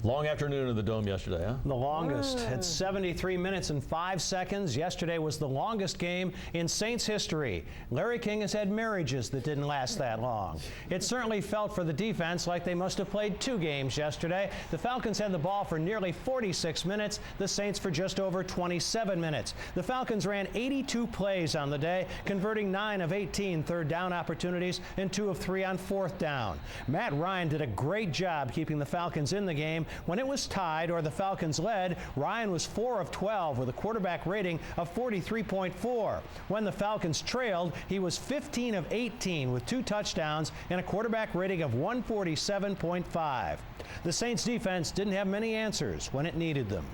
Long afternoon in the Dome yesterday, huh? The longest. It's 73 minutes and 5 seconds. Yesterday was the longest game in Saints history. Larry King has had marriages that didn't last that long. It certainly felt for the defense like they must have played 2 games yesterday. The Falcons had the ball for nearly 46 minutes, the Saints for just over 27 minutes. The Falcons ran 82 plays on the day, converting 9 of 18 third down opportunities and 2 of 3 on fourth down. Matt Ryan did a great job keeping the Falcons in the game. When it was tied or the Falcons led, Ryan was 4 of 12 with a quarterback rating of 43.4. When the Falcons trailed, he was 15 of 18 with 2 touchdowns and a quarterback rating of 147.5. The Saints defense didn't have many answers when it needed them.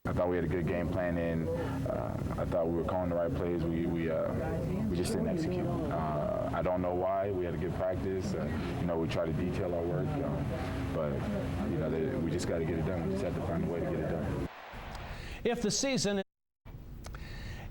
I thought we had a good game plan in. I thought we were calling the right plays. We just didn't execute. I don't know why. We had a good practice. We try to detail our work, but we just got to get it done. We just have to find a way to get it done. If the season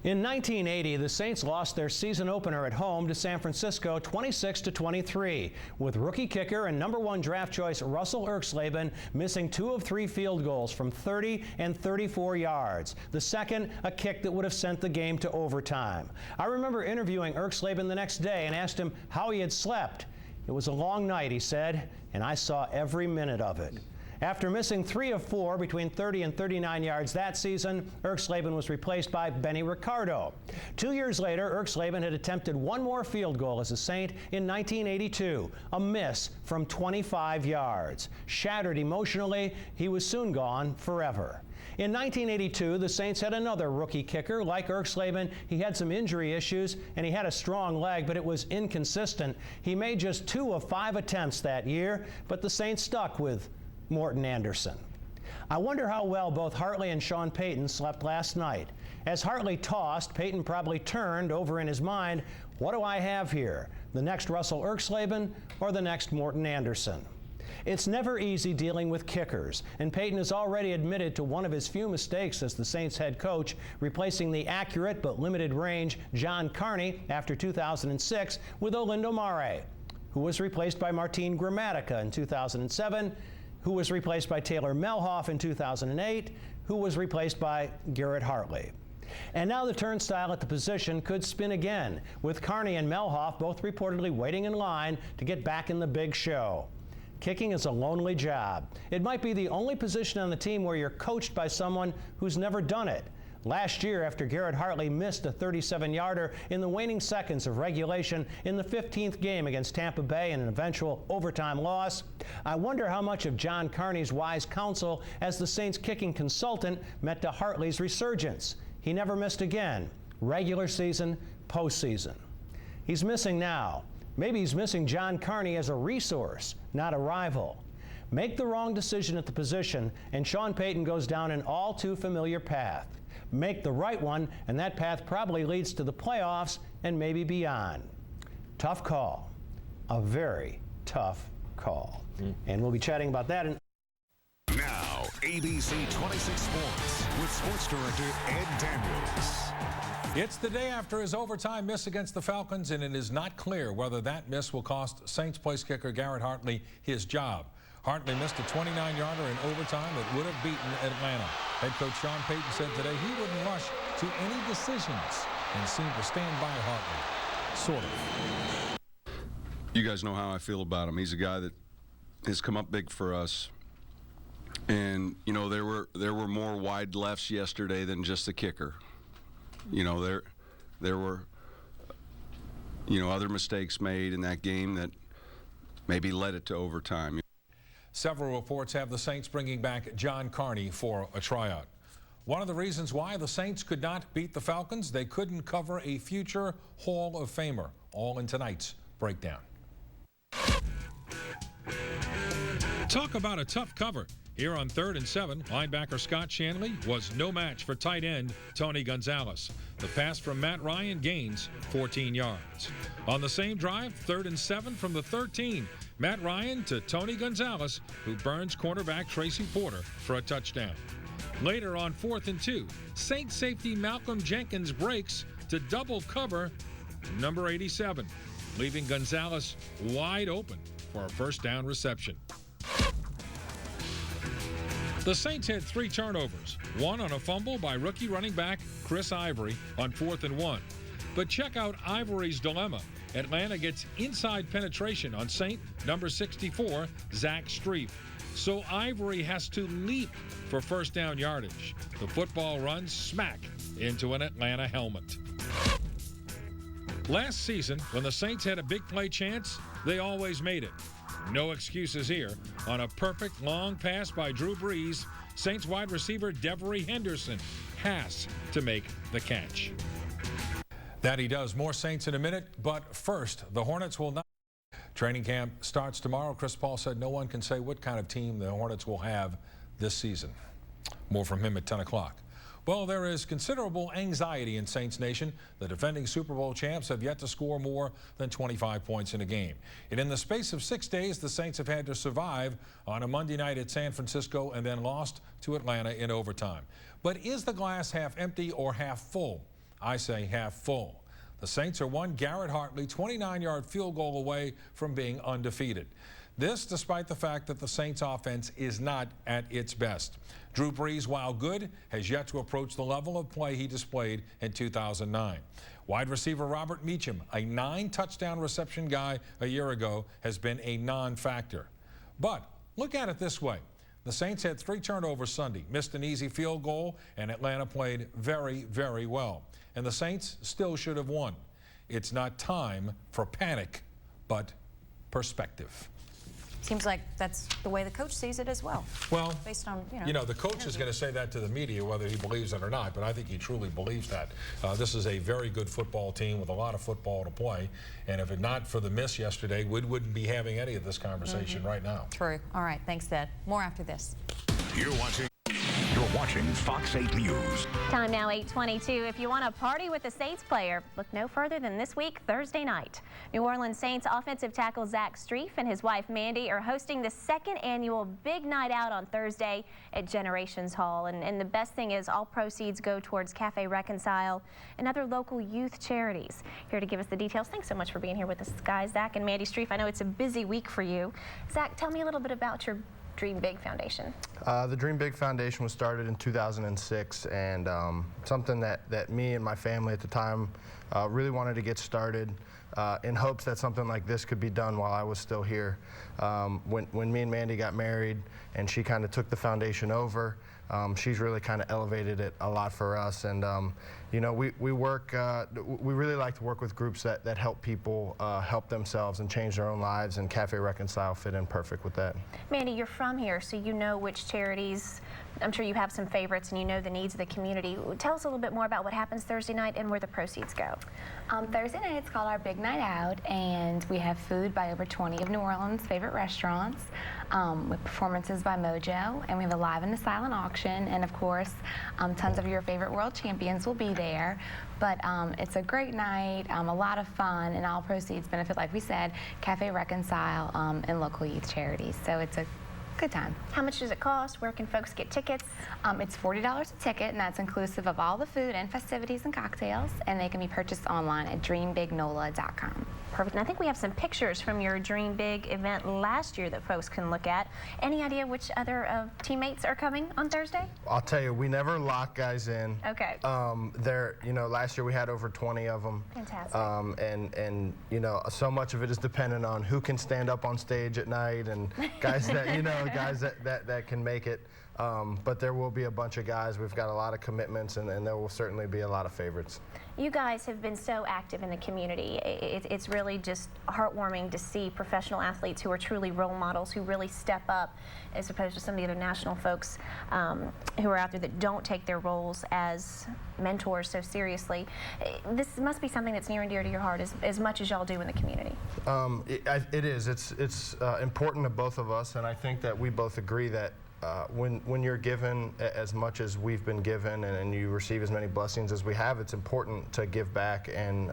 In 1980, the Saints lost their season opener at home to San Francisco 26-23, with rookie kicker and #1 draft choice Russell Erxleben missing 2 of 3 field goals from 30 and 34 yards. The second, a kick that would have sent the game to overtime. I remember interviewing Erxleben the next day and asked him how he had slept. It was a long night, he said, and I saw every minute of it. After missing 3 of 4 between 30 and 39 yards that season, Erxleben was replaced by Benny Ricardo. 2 years later, Erxleben had attempted 1 more field goal as a Saint in 1982, a miss from 25 yards. Shattered emotionally, he was soon gone forever. In 1982, the Saints had another rookie kicker. Like Erxleben, he had some injury issues and he had a strong leg, but it was inconsistent. He made just 2 of 5 attempts that year, but the Saints stuck with Morton Anderson. I wonder how well both Hartley and Sean Payton slept last night. As Hartley tossed, Payton probably turned over in his mind, what do I have here? The next Russell Erxleben or the next Morton Anderson? It's never easy dealing with kickers, and Payton has already admitted to one of his few mistakes as the Saints head coach, replacing the accurate but limited range John Carney after 2006 with Olindo Mare, who was replaced by Martin Gramatica in 2007, who was replaced by Taylor Melhoff in 2008, who was replaced by Garrett Hartley. And now the turnstile at the position could spin again, with Carney and Melhoff both reportedly waiting in line to get back in the big show. Kicking is a lonely job. It might be the only position on the team where you're coached by someone who's never done it. Last year, after Garrett Hartley missed a 37-yarder in the waning seconds of regulation in the 15th game against Tampa Bay in an eventual overtime loss, I wonder how much of John Carney's wise counsel as the Saints kicking consultant meant to Hartley's resurgence. He never missed again, regular season, postseason. He's missing now. Maybe he's missing John Carney as a resource, not a rival. Make the wrong decision at the position, and Sean Payton goes down an all too familiar path. Make the right one, and that path probably leads to the playoffs and maybe beyond. Tough call. A very tough call. And we'll be chatting about that. Now, ABC 26 Sports with Sports Director Ed Daniels. It's the day after his overtime miss against the Falcons, and it is not clear whether that miss will cost Saints place kicker Garrett Hartley his job. Hartley missed a 29-yarder in overtime that would have beaten Atlanta. Head coach Sean Payton said today he wouldn't rush to any decisions and seemed to stand by Hartley, sort of. You guys know how I feel about him. He's a guy that has come up big for us. And, there were more wide lefts yesterday than just the kicker. There were, other mistakes made in that game that maybe led it to overtime. Several reports have the Saints bringing back John Carney for a tryout. One of the reasons why the Saints could not beat the Falcons, they couldn't cover a future Hall of Famer. All in tonight's breakdown. Talk about a tough cover. Here on 3rd and 7, linebacker Scott Shanley was no match for tight end Tony Gonzalez. The pass from Matt Ryan gains 14 yards. On the same drive, 3rd and 7 from the 13, Matt Ryan to Tony Gonzalez, who burns cornerback Tracy Porter for a touchdown. Later on 4th and 2, Saints safety Malcolm Jenkins breaks to double cover number 87, leaving Gonzalez wide open for a first down reception. The Saints had 3 turnovers, one on a fumble by rookie running back Chris Ivory on 4th and 1. But check out Ivory's dilemma. Atlanta gets inside penetration on Saint number 64, Zach Strief. So Ivory has to leap for first down yardage. The football runs smack into an Atlanta helmet. Last season, when the Saints had a big play chance, they always made it. No excuses here. On a perfect long pass by Drew Brees, Saints wide receiver Devery Henderson has to make the catch. That he does. More Saints in a minute, but first, the Hornets will not. Training camp starts tomorrow. Chris Paul said no one can say what kind of team the Hornets will have this season. More from him at 10 o'clock. Well, there is considerable anxiety in Saints Nation. The defending Super Bowl champs have yet to score more than 25 points in a game. And in the space of 6 days, the Saints have had to survive on a Monday night at San Francisco and then lost to Atlanta in overtime. But is the glass half empty or half full? I say half full. The Saints are one Garrett Hartley 29-yard field goal away from being undefeated. This despite the fact that the Saints offense is not at its best. Drew Brees, while good, has yet to approach the level of play he displayed in 2009. Wide receiver Robert Meacham, a 9-touchdown reception guy a year ago, has been a non-factor. But look at it this way. The Saints had 3 turnovers Sunday, missed an easy field goal, and Atlanta played very, very well. And the Saints still should have won. It's not time for panic, but perspective. Seems like that's the way the coach sees it as well. Well, based on, the coach is going to say that to the media, whether he believes it or not, but I think he truly believes that. This is a very good football team with a lot of football to play, and if it not for the miss yesterday, we wouldn't be having any of this conversation right now. True. All right, thanks, Ed. More after this. You're watching Fox 8 News. Time now 8:22. If you want to party with a Saints player, look no further than this week, Thursday night. New Orleans Saints offensive tackle Zach Strief and his wife Mandy are hosting the 2nd annual Big Night Out on Thursday at Generations Hall. And the best thing is all proceeds go towards Cafe Reconcile and other local youth charities. Here to give us the details. Thanks so much for being here with us, guys. Zach and Mandy Strief. I know it's a busy week for you. Zach, tell me a little bit about your Dream Big Foundation. The Dream Big Foundation was started in 2006, and something that me and my family at the time really wanted to get started in hopes that something like this could be done while I was still here. When me and Mandy got married and she kind of took the foundation over, she's really kind of elevated it a lot for us, and we really like to work with groups that help people help themselves and change their own lives, and Cafe Reconcile fit in perfect with that. Mandy, you're from here, so you know which charities. I'm sure you have some favorites and you know the needs of the community. Tell us a little bit more about what happens Thursday night and where the proceeds go. Thursday night it's called our Big Night Out, and we have food by over 20 of New Orleans' favorite restaurants, with performances by Mojo, and we have a live and a silent auction, and of course tons of your favorite world champions will be there. But it's a great night, a lot of fun, and all proceeds benefit, like we said, Cafe Reconcile and local youth charities. So it's a good time. How much does it cost? Where can folks get tickets? It's $40 a ticket, and that's inclusive of all the food and festivities and cocktails, and they can be purchased online at dreambignola.com. Perfect. And I think we have some pictures from your Dream Big event last year that folks can look at. Any idea which other teammates are coming on Thursday? I'll tell you, we never lock guys in. Okay. Last year we had over 20 of them. Fantastic. And so much of it is dependent on who can stand up on stage at night, and guys that guys that can make it. But there will be a bunch of guys. We've got a lot of commitments, and there will certainly be a lot of favorites. You guys have been so active in the community. It's really just heartwarming to see professional athletes who are truly role models, who really step up, as opposed to some of the other national folks who are out there that don't take their roles as mentors so seriously. This must be something that's near and dear to your heart as much as y'all do in the community. It is. It's important to both of us, and I think that we both agree that when you're given as much as we've been given, and you receive as many blessings as we have, it's important to give back and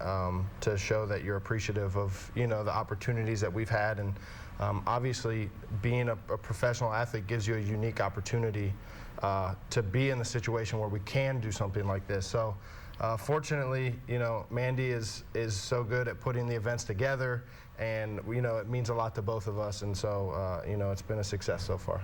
to show that you're appreciative of the opportunities that we've had. And obviously being a professional athlete gives you a unique opportunity to be in the situation where we can do something like this. So fortunately, Mandy is so good at putting the events together, and you know, it means a lot to both of us, and so you know, it's been a success so far.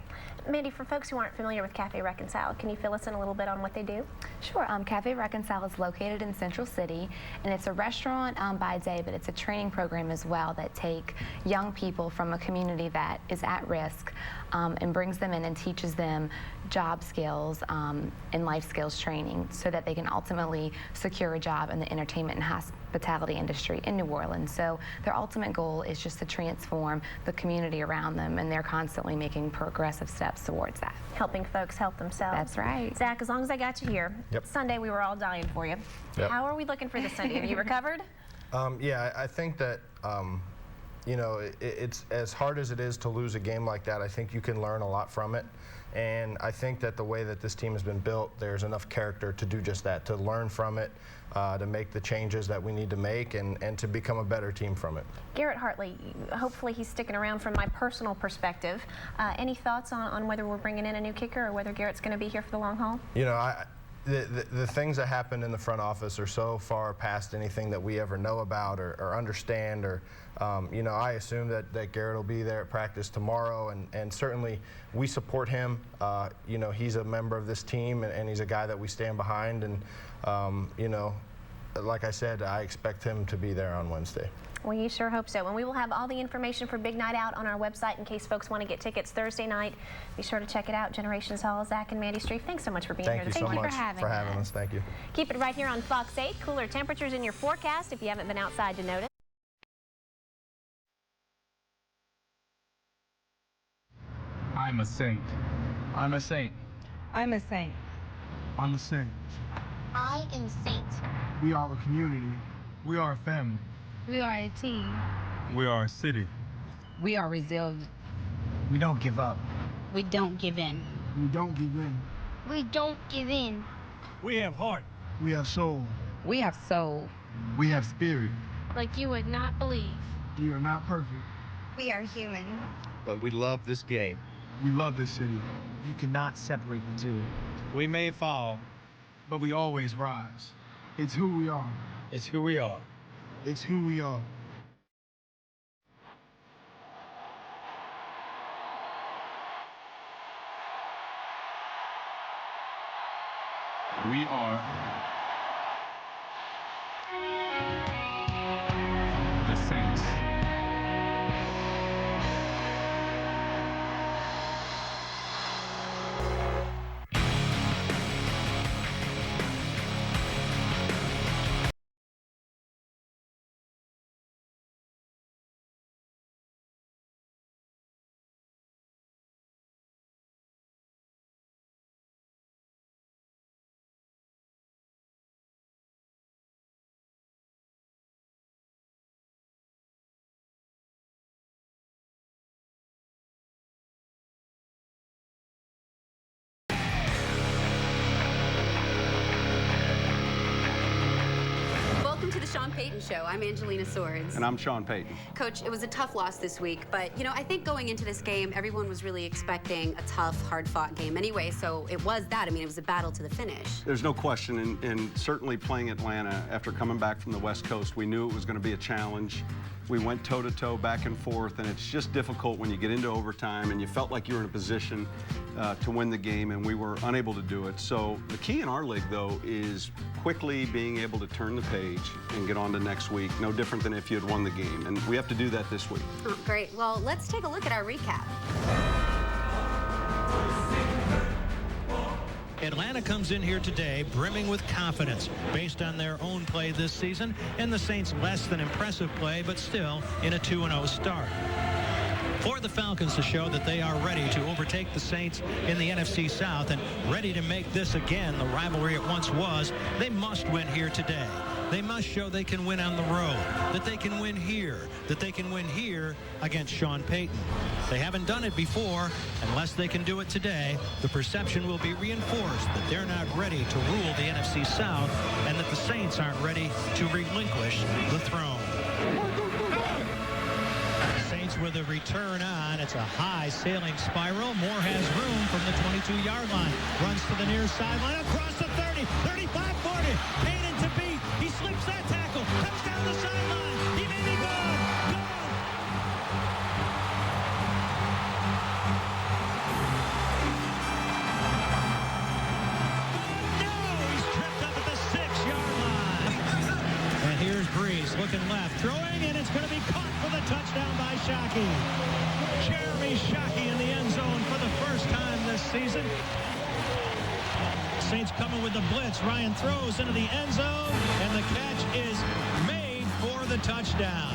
Mandy, for folks who aren't familiar with Cafe Reconcile, can you fill us in a little bit on what they do? Sure. Cafe Reconcile is located in Central City, and it's a restaurant by day, but it's a training program as well that take young people from a community that is at risk and brings them in and teaches them job skills and life skills training so that they can ultimately secure a job in the entertainment and hospitality industry in New Orleans. So their ultimate goal is just to transform the community around them, and they're constantly making progressive steps towards that. Helping folks help themselves. That's right. Zach, as long as I got you here, Yep. Sunday we were all dying for you. Yep. How are we looking for this Sunday? Have you recovered? Yeah, I think that, you know, it's as hard as it is to lose a game like that, I think you can learn a lot from it. And I think that the way that this team has been built, there's enough character to do just that, to learn from it, to make the changes that we need to make, and to become a better team from it. Garrett Hartley, hopefully he's sticking around from my personal perspective. Any thoughts on whether we're bringing in a new kicker or whether Garrett's going to be here for the long haul? You know, the things that happen in the front office are so far past anything that we ever know about or understand. Or, you know, I assume that Garrett will be there at practice tomorrow, and certainly we support him. You know, he's a member of this team, and he's a guy that we stand behind. And, you know, like I said, I expect him to be there on Wednesday. Well, you sure hope so. And we will have all the information for Big Night Out on our website in case folks want to get tickets Thursday night. Be sure to check it out. Generations Hall, Zach and Mandy Strief, thanks so much for being here this morning. Thank you so much for having us. Thank you. Keep it right here on Fox 8. Cooler temperatures in your forecast if you haven't been outside to notice. I'm a saint. I'm a saint. I'm a saint. I'm a saint. I am a saint. We are a community. We are a family. We are a team. We are a city. We are resilient. We don't give up. We don't give in. We don't give in. We don't give in. We have heart. We have soul. We have soul. We have spirit. Like you would not believe. We are not perfect. We are human. But we love this game. We love this city. You cannot separate the two. We may fall, But we always rise. It's who we are. it's who we are. It's who we are. We are the Saints. Welcome to the Sean Payton Show. I'm Angelina Swords. And I'm Sean Payton. Coach, it was a tough loss this week, but, you know, I think going into this game, everyone was really expecting a tough, hard-fought game anyway, so it was that. I mean, it was a battle to the finish. There's no question, and certainly playing Atlanta after coming back from the West Coast, we knew it was going to be a challenge. We went toe-to-toe, back and forth, and it's just difficult when you get into overtime and you felt like you were in a position to win the game, and we were unable to do it. So the key in our league, though, is quickly being able to turn the page and get on to next week, no different than if you had won the game, and we have to do that this week. Oh, great. Well, let's take a look at our recap. Atlanta comes in here today brimming with confidence based on their own play this season and the Saints' less than impressive play, but still in a 2-0 start. For the Falcons to show that they are ready to overtake the Saints in the NFC South and ready to make this again the rivalry it once was, they must win here today. They must show they can win on the road, that they can win here, that they can win here against Sean Payton. They haven't done it before. Unless they can do it today, the perception will be reinforced that they're not ready to rule the NFC South and that the Saints aren't ready to relinquish the throne. Saints with a return on. It's a high sailing spiral. Moore has room from the 22-yard line. Runs to the near sideline, across the 30, 35, 40. Payton to beat. He slips that tackle. Comes down the sideline. He may be gone. Gone. Shockey. Jeremy Shockey in the end zone for the first time this season. Saints coming with the blitz. Ryan throws into the end zone, and the catch is made for the touchdown.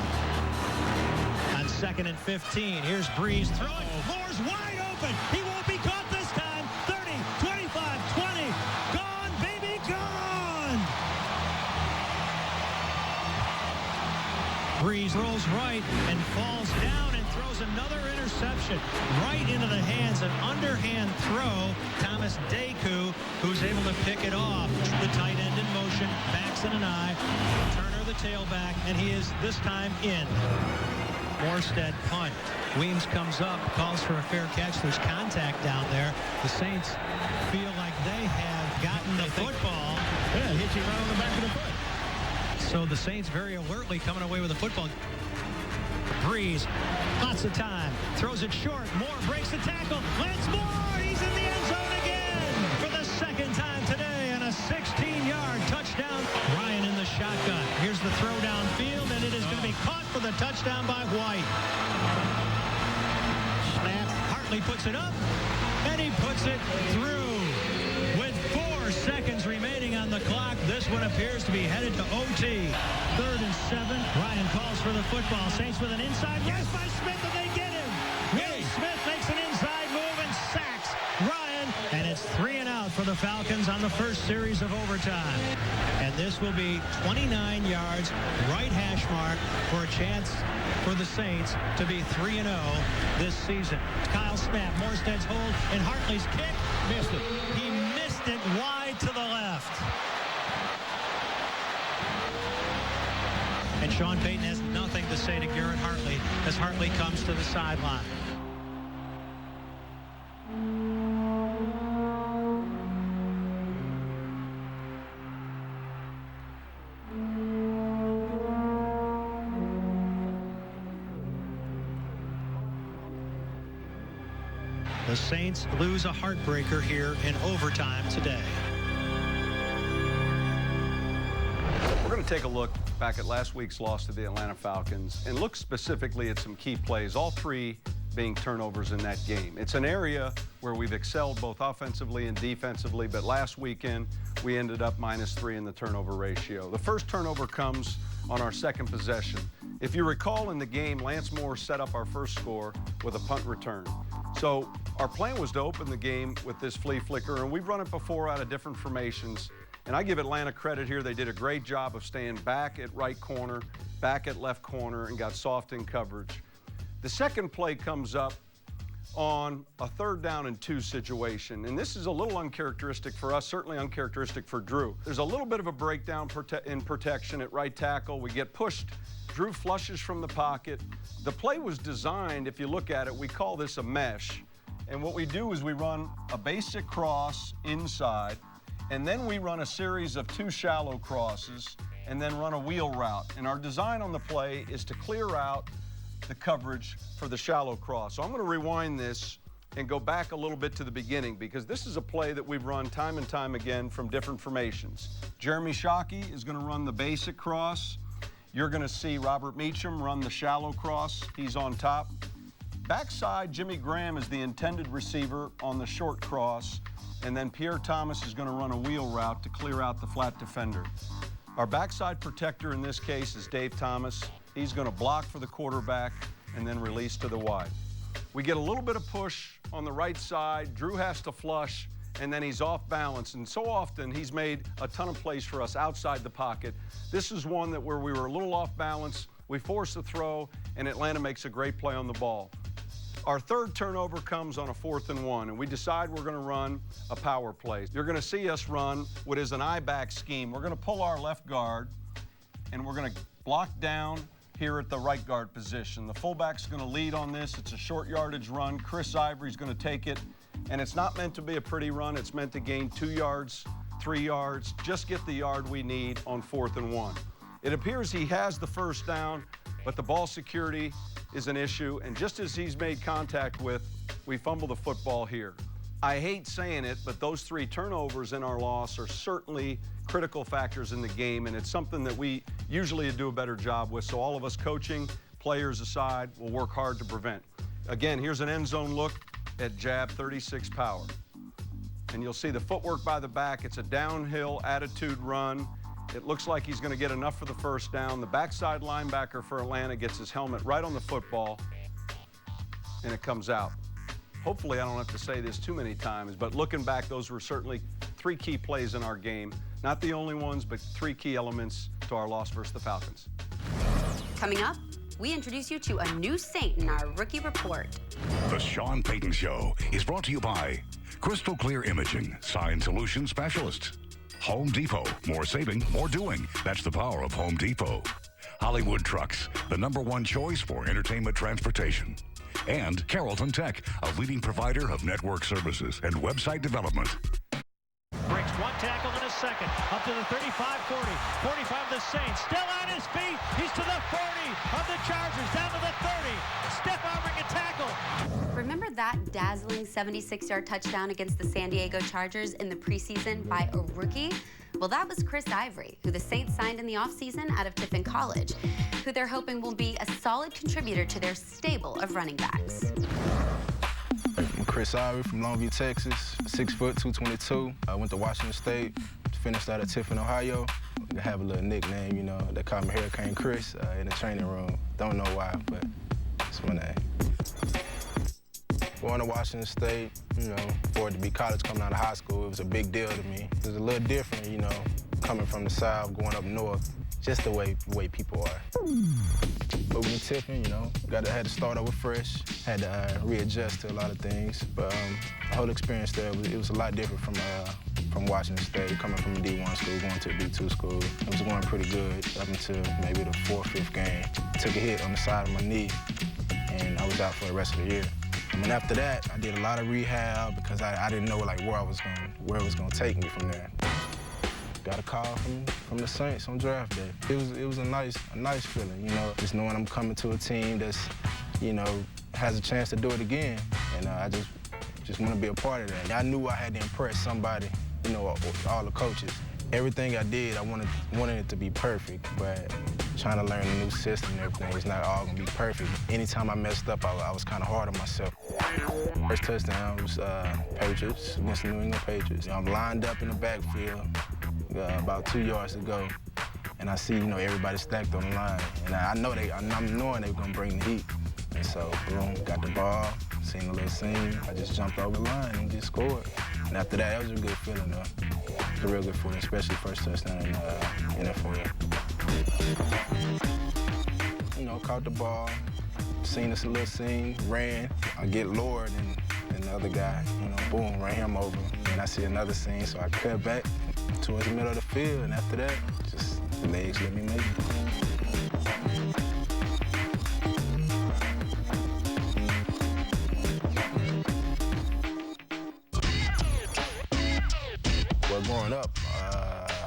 On 2nd and 15, here's Breeze throwing. Moore's wide open. He won't be caught this time. 30, 25, 20. Gone, baby, gone. Breeze rolls right and falls down and throws another interception right into the hands. An underhand throw. Thomas Deku, who's able to pick it off. The tight end in motion, backs in an eye. Turner the tailback, and he is this time in. Morstead punt. Weems comes up, calls for a fair catch. There's contact down there. The Saints feel like they have gotten the football. Yeah, hit you right on the back of the foot. So the Saints very alertly coming away with the football. Breeze, lots of time, throws it short. Moore breaks the tackle. Lance Moore, he's in the end zone again for the second time today, and a 16-yard touchdown. Ryan in the shotgun. Here's the throw downfield, and it is going to be caught for the touchdown by White. Snap. Hartley puts it up, and he puts it through. With 4 seconds remaining on the clock, this one appears to be headed to OT. 3rd and 7. Ryan calls for the football. Saints with an inside rush by Smith, and they get him. Willie Smith makes an inside move and sacks Ryan, and it's 3 and out for the Falcons on the first series of overtime. And this will be 29 yards, right hash mark, for a chance for the Saints to be 3-0 this season. Kyle snap, Morstead's hold, and Hartley's kick. Missed it. He missed it wide to the left. And Sean Payton has nothing to say to Garrett Hartley as Hartley comes to the sideline. The Saints lose a heartbreaker here in overtime today. We're going to take a look back at last week's loss to the Atlanta Falcons and look specifically at some key plays, all 3 being turnovers in that game. It's an area where we've excelled both offensively and defensively, but last weekend we ended up -3 in the turnover ratio. The first turnover comes on our second possession. If you recall in the game, Lance Moore set up our first score with a punt return. So our plan was to open the game with this flea flicker, and we've run it before out of different formations. And I give Atlanta credit here. They did a great job of staying back at right corner, back at left corner, and got soft in coverage. The second play comes up on a 3rd down and 2 situation. And this is a little uncharacteristic for us, certainly uncharacteristic for Drew. There's a little bit of a breakdown in protection at right tackle. We get pushed. Drew flushes from the pocket. The play was designed, if you look at it, we call this a mesh. And what we do is we run a basic cross inside, and then we run a series of 2 shallow crosses, and then run a wheel route. And our design on the play is to clear out the coverage for the shallow cross. So I'm going to rewind this and go back a little bit to the beginning, because this is a play that we've run time and time again from different formations. Jeremy Shockey is going to run the basic cross. You're going to see Robert Meacham run the shallow cross. He's on top. Backside, Jimmy Graham is the intended receiver on the short cross, and then Pierre Thomas is going to run a wheel route to clear out the flat defender. Our backside protector in this case is Dave Thomas. He's going to block for the quarterback and then release to the wide. We get a little bit of push on the right side. Drew has to flush, and then he's off balance. And so often he's made a ton of plays for us outside the pocket. This is one that where we were a little off balance. We force the throw, and Atlanta makes a great play on the ball. Our 3rd turnover comes on a 4th and 1, and we decide we're going to run a power play. You're going to see us run what is an I-back scheme. We're going to pull our left guard, and we're going to block down here at the right guard position. The fullback's going to lead on this. It's a short yardage run. Chris Ivory's going to take it, and it's not meant to be a pretty run. It's meant to gain 2 yards, 3 yards, just get the yard we need on 4th and 1. It appears he has the first down, but the ball security is an issue, and just as he's made contact with, we fumble the football here. I hate saying it, but those 3 turnovers in our loss are certainly critical factors in the game, and it's something that we usually do a better job with. So all of us coaching, players aside, will work hard to prevent. Again, here's an end zone look at jab 36 power. And you'll see the footwork by the back. It's a downhill attitude run. It looks like he's going to get enough for the first down. The backside linebacker for Atlanta gets his helmet right on the football, and it comes out. Hopefully, I don't have to say this too many times, but looking back, those were certainly 3 key plays in our game. Not the only ones, but 3 key elements to our loss versus the Falcons. Coming up, we introduce you to a new Saint in our rookie report. The Sean Payton Show is brought to you by Crystal Clear Imaging, Sign Solution Specialists. Home Depot, more saving, more doing. That's the power of Home Depot. Hollywood Trucks, the #1 choice for entertainment transportation. And Carrollton Tech, a leading provider of network services and website development. Breaks 1 tackle and a second. Up to the 35, 40. 45 of the Saints. Still on his feet. He's to the 40 of the Chargers. Down to the 30. Step arming a tackle. Remember that dazzling 76-yard touchdown against the San Diego Chargers in the preseason by a rookie? Well, that was Chris Ivory, who the Saints signed in the offseason out of Tiffin College, who they're hoping will be a solid contributor to their stable of running backs. I'm Chris Ivory from Longview, Texas, 6 foot, 222. I went to Washington State, finished out at Tiffin, Ohio. I have a little nickname, you know, they call me Hurricane Chris in the training room. Don't know why, but it's my name. Going to Washington State, you know, for it to be college coming out of high school, it was a big deal to me. It was a little different, you know, coming from the South, going up north, just the way people are. Moving to Tiffin, you know, had to start over fresh, had to readjust to a lot of things. But the whole experience there, it was a lot different from Washington State, coming from a D1 school, going to a D2 school. It was going pretty good up until maybe the 4th, 5th game. Took a hit on the side of my knee, and I was out for the rest of the year. And then after that, I did a lot of rehab because I didn't know like where it was gonna take me from there. Got a call from the Saints on draft day. It was a nice feeling, you know, just knowing I'm coming to a team that's, you know, has a chance to do it again, and I just want to be a part of that. I knew I had to impress somebody, you know, all the coaches. Everything I did, I wanted it to be perfect, but trying to learn a new system and everything, it's not all gonna be perfect. Anytime I messed up, I was kind of hard on myself. First touchdown was Patriots, against the New England Patriots. I'm lined up in the backfield about 2 yards to go, and I see, you know, everybody stacked on the line, and I'm knowing they were gonna bring the heat. And so, boom, got the ball, seen a little scene. I just jumped over the line and just scored. And after that was a good feeling, though. It was a real good feeling, especially first touchdown in NFL. You know, caught the ball, seen this little scene, ran. I get lowered, and the other guy, you know, boom, ran him over. And I see another scene, so I cut back towards the middle of the field, and after that, just the legs let me make it. Well, growing up,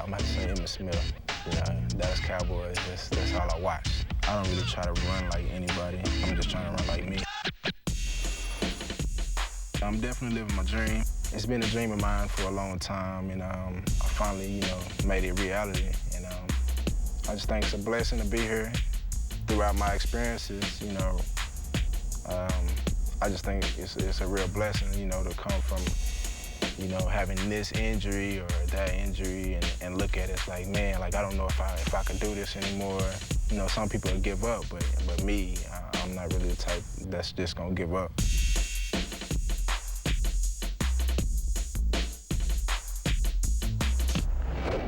I'm gonna have to say Emmitt Smith. You know, Dallas Cowboys, that's all I watch. I don't really try to run like anybody. I'm just trying to run like me. I'm definitely living my dream. It's been a dream of mine for a long time, and I finally, you know, made it reality. And I just think it's a blessing to be here. Throughout my experiences, you know, I just think it's a real blessing, you know, to come from, you know, having this injury or that injury and look at it, it's like, man, like, I don't know if I can do this anymore. You know, some people would give up, but me, I'm not really the type that's just gonna give up.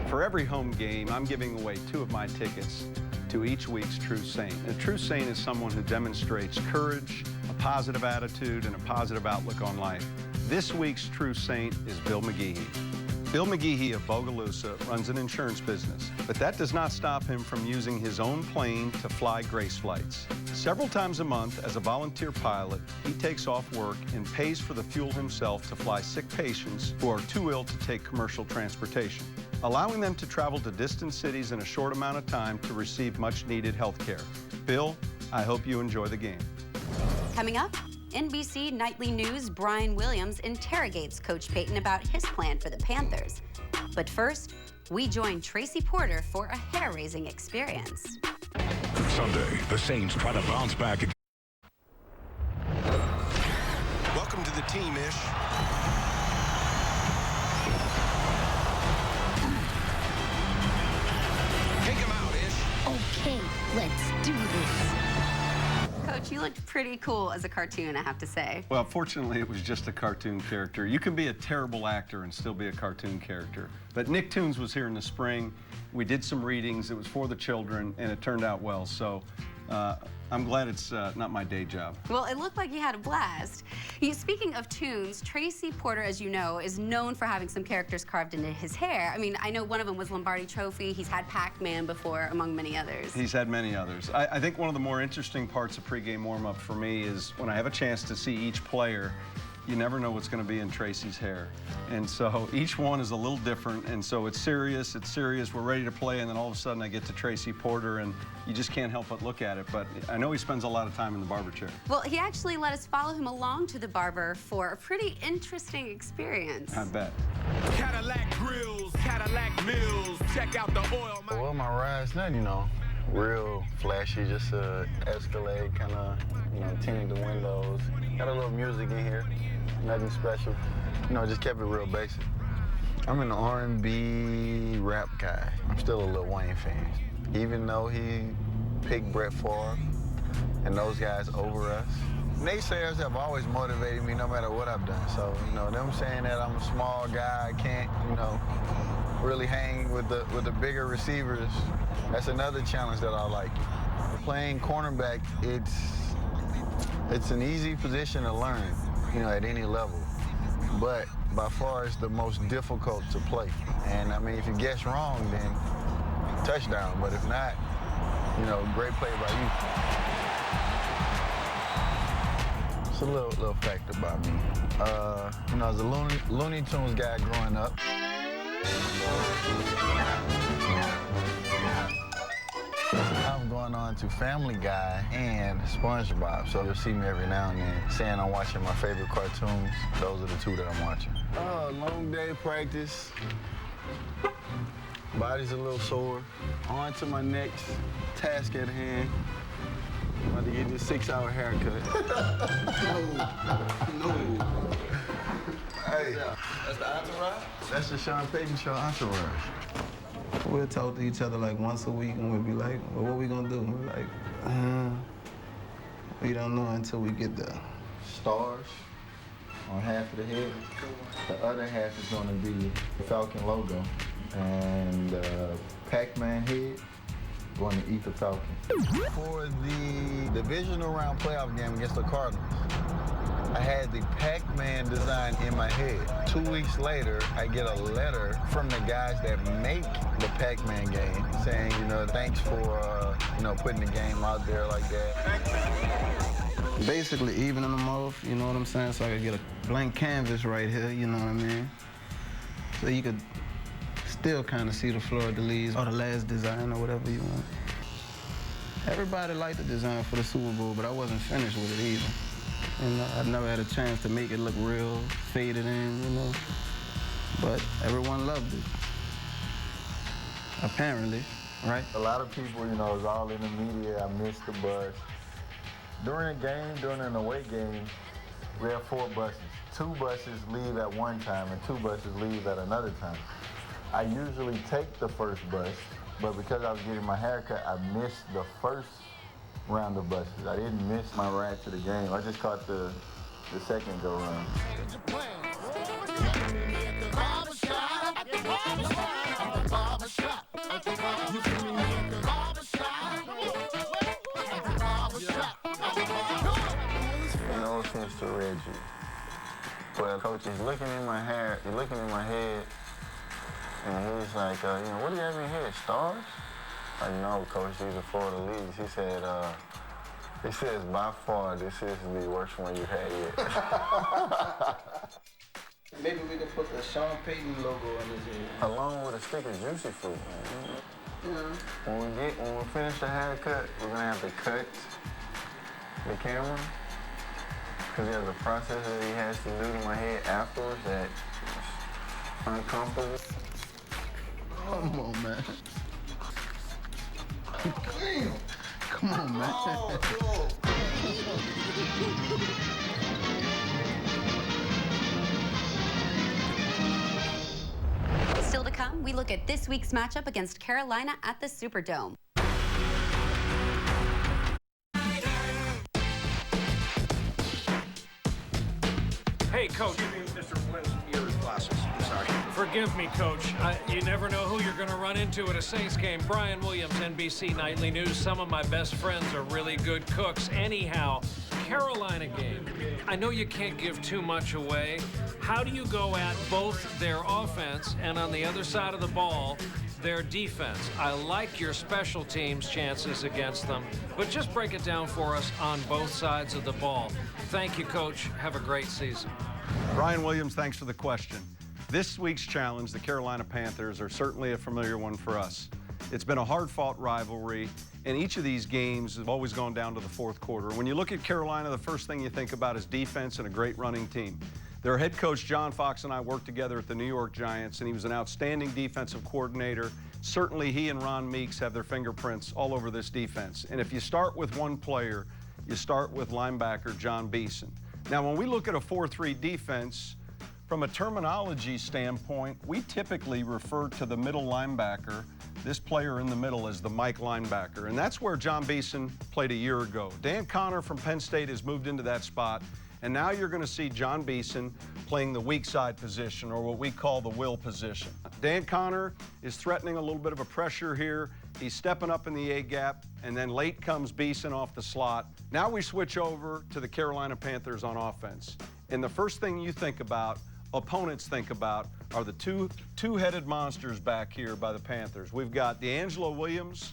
For every home game, I'm giving away 2 of my tickets to each week's True Saint. A True Saint is someone who demonstrates courage, a positive attitude, and a positive outlook on life. This week's True Saint is Bill McGehee. Bill McGehee of Bogalusa runs an insurance business, but that does not stop him from using his own plane to fly grace flights. Several times a month, as a volunteer pilot, he takes off work and pays for the fuel himself to fly sick patients who are too ill to take commercial transportation, allowing them to travel to distant cities in a short amount of time to receive much-needed health care. Bill, I hope you enjoy the game. Coming up, NBC Nightly News' Brian Williams interrogates Coach Payton about his plan for the Panthers. But first, we join Tracy Porter for a hair-raising experience. Sunday, the Saints try to bounce back. Welcome to the team, Ish. Take him out, Ish. Okay, let's do this. Coach, you looked pretty cool as a cartoon, I have to say. Well, fortunately, it was just a cartoon character. You can be a terrible actor and still be a cartoon character. But Nicktoons was here in the spring. We did some readings. It was for the children, and it turned out well. So I'm glad it's not my day job. Well, it looked like you had a blast. Speaking of tunes, Tracy Porter, as you know, is known for having some characters carved into his hair. I mean, I know one of them was Lombardi Trophy. He's had Pac-Man before, among many others. He's had many others. I think one of the more interesting parts of pregame warm-up for me is when I have a chance to see each player. You never know what's going to be in Tracy's hair. And so each one is a little different, and so it's serious, we're ready to play, and then all of a sudden I get to Tracy Porter, and you just can't help but look at it. But I know he spends a lot of time in the barber chair. Well, he actually let us follow him along to the barber for a pretty interesting experience. I bet. Cadillac grills, Cadillac mills, check out the oil. Well, my ride's not, real flashy, just Escalade, kind of, tinted the windows. Got a little music in here, nothing special. Just kept it real basic. I'm an R&B rap guy. I'm still a Lil Wayne fan. Even though he picked Brett Favre and those guys over us. Naysayers have always motivated me no matter what I've done. So, them saying that I'm a small guy, I can't, really hang with the bigger receivers, that's another challenge that I like. Playing cornerback, it's an easy position to learn, at any level. But by far, it's the most difficult to play. And I mean, if you guess wrong, then touchdown. But if not, great play by you. It's a little fact about me. As a Looney Tunes guy growing up, I'm going on to Family Guy and SpongeBob, so you'll see me every now and then saying I'm watching my favorite cartoons. Those are the two that I'm watching. Long day practice. Body's a little sore. On to my next task at hand. I'm about to get this 6-hour haircut. No. Hey. That's the entourage? That's the Sean Payton Show entourage. We'll talk to each other like once a week, and we'll be like, well, what we gonna do? And we're like, we don't know until we get the stars on half of the head. The other half is gonna be the Falcon logo, and Pac-Man head going to eat the Falcon. For the divisional round playoff game against the Cardinals, I had the Pac-Man design in my head. 2 weeks later, I get a letter from the guys that make the Pac-Man game saying, thanks for, putting the game out there like that. Basically evening them off, you know what I'm saying? So I could get a blank canvas right here, you know what I mean? So you could still kind of see the fleur-de-lis or the last design or whatever you want. Everybody liked the design for the Super Bowl, but I wasn't finished with it either. I've never had a chance to make it look real faded in, But everyone loved it. Apparently, right? A lot of people, is all in the media. I missed the bus. During a game, during an away game, we have 4 buses. 2 buses leave at one time and 2 buses leave at another time. I usually take the first bus, but because I was getting my haircut, I missed the first round of buses. I didn't miss my ride to the game. I just caught the second go round. No offense to Reggie, but coach is looking in my hair, he's looking in my head, and he's like, what do you have in your head, stars? Like, no, coach, these are fleur-de-lis. He says, by far, this is the worst one you've had yet. Maybe we can put the Sean Payton logo on his head. Along with a stick of Juicy Fruit, man. Yeah. When we finish the haircut, we're gonna have to cut the camera, because there's a process that he has to do to my head afterwards that's uncomfortable. Come on, man. Damn. Come on, man. Still to come, we look at this week's matchup against Carolina at the Superdome. Hey, Coach. Mr. Flynn's ears glasses. Sorry. Forgive me, Coach. You never know who you're going to run into at a Saints game. Brian Williams, NBC Nightly News. Some of my best friends are really good cooks. Anyhow, Carolina game. I know you can't give too much away. How do you go at both their offense and on the other side of the ball, their defense? I like your special teams chances against them, but just break it down for us on both sides of the ball. Thank you, Coach. Have a great season. Brian Williams, thanks for the question. This week's challenge, the Carolina Panthers, are certainly a familiar one for us. It's been a hard-fought rivalry, and each of these games have always gone down to the fourth quarter. When you look at Carolina, the first thing you think about is defense and a great running team. Their head coach, John Fox, and I worked together at the New York Giants, and he was an outstanding defensive coordinator. Certainly, he and Ron Meeks have their fingerprints all over this defense. And if you start with one player, you start with linebacker John Beeson. Now, when we look at a 4-3 defense, from a terminology standpoint, we typically refer to the middle linebacker, this player in the middle, as the Mike linebacker. And that's where John Beeson played a year ago. Dan Connor from Penn State has moved into that spot. And now you're going to see John Beeson playing the weak side position, or what we call the will position. Dan Connor is threatening a little bit of a pressure here. He's stepping up in the A-gap, and then late comes Beeson off the slot. Now we switch over to the Carolina Panthers on offense. And the first thing you think about, opponents think about, are the two-headed monsters back here by the Panthers. We've got D'Angelo Williams,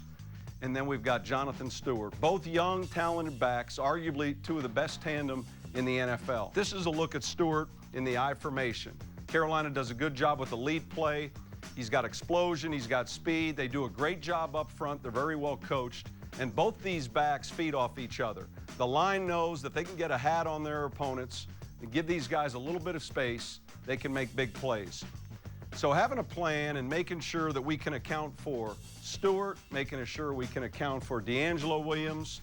and then we've got Jonathan Stewart. Both young, talented backs, arguably two of the best tandem in the NFL. This is a look at Stewart in the I formation. Carolina does a good job with the lead play. He's got explosion, he's got speed. They do a great job up front. They're very well coached. And both these backs feed off each other. The line knows that they can get a hat on their opponents and give these guys a little bit of space. They can make big plays. So having a plan and making sure that we can account for Stewart, making sure we can account for D'Angelo Williams,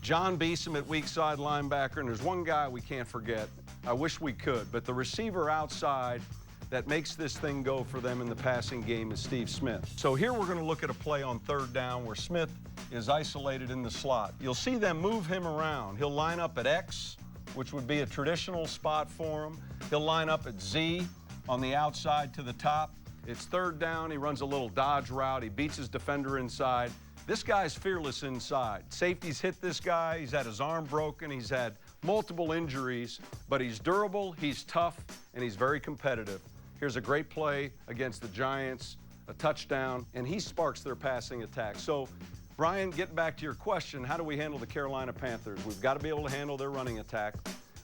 John Beeson at weak side linebacker, and there's one guy we can't forget. I wish we could, but the receiver outside that makes this thing go for them in the passing game is Steve Smith. So here we're going to look at a play on third down where Smith is isolated in the slot. You'll see them move him around. He'll line up at X, which would be a traditional spot for him. He'll line up at Z on the outside to the top. It's third down. He runs a little dodge route. He beats his defender inside. This guy's fearless inside. Safety's hit this guy. He's had his arm broken. He's had multiple injuries, but he's durable, he's tough, and he's very competitive. Here's a great play against the Giants, a touchdown, and he sparks their passing attack. So, Brian, getting back to your question, how do we handle the Carolina Panthers? We've got to be able to handle their running attack.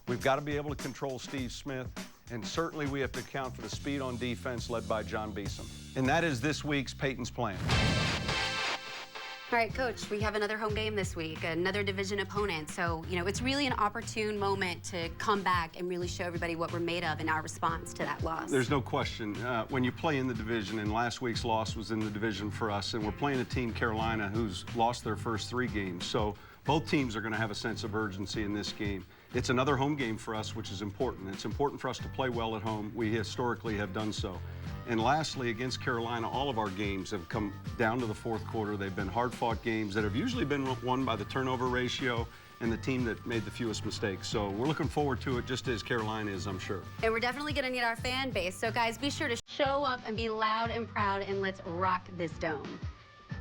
We've got to be able to control Steve Smith, and certainly we have to account for the speed on defense led by John Beeson. And that is this week's Payton's plan. All right, Coach, we have another home game this week, another division opponent. So, you know, it's really an opportune moment to come back and really show everybody what we're made of in our response to that loss. There's no question. When you play in the division, and last week's loss was in the division for us, and we're playing a team, Carolina, who's lost their first 3 games. So both teams are going to have a sense of urgency in this game. It's another home game for us, which is important. It's important for us to play well at home. We historically have done so. And lastly, against Carolina, all of our games have come down to the fourth quarter. They've been hard-fought games that have usually been won by the turnover ratio and the team that made the fewest mistakes. So we're looking forward to it, just as Carolina is, I'm sure. And we're definitely going to need our fan base. So, guys, be sure to show up and be loud and proud, and let's rock this dome.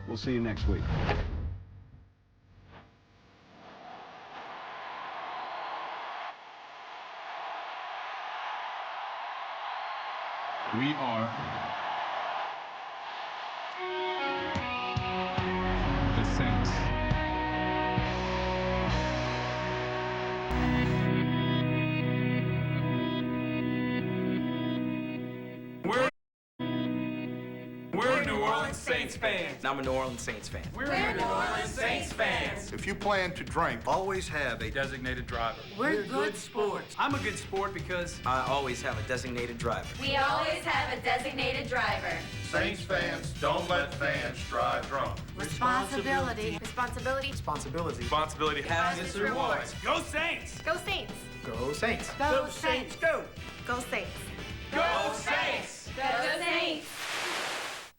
We'll see you next week. We are the Saints. We're New Orleans Saints fans. I'm a New Orleans Saints fan. We're New Orleans Saints fans. If you plan to drink, always have a designated driver. We're good sports. I'm a good sport because I always have a designated driver. We always have a designated driver. Saints fans don't let fans drive drunk. Responsibility is Responsibility. Responsibility. Responsibility has its rewards. Go Saints! Go Saints! Go Saints. Go Saints! Go! Go Saints! Go Saints! Go Saints!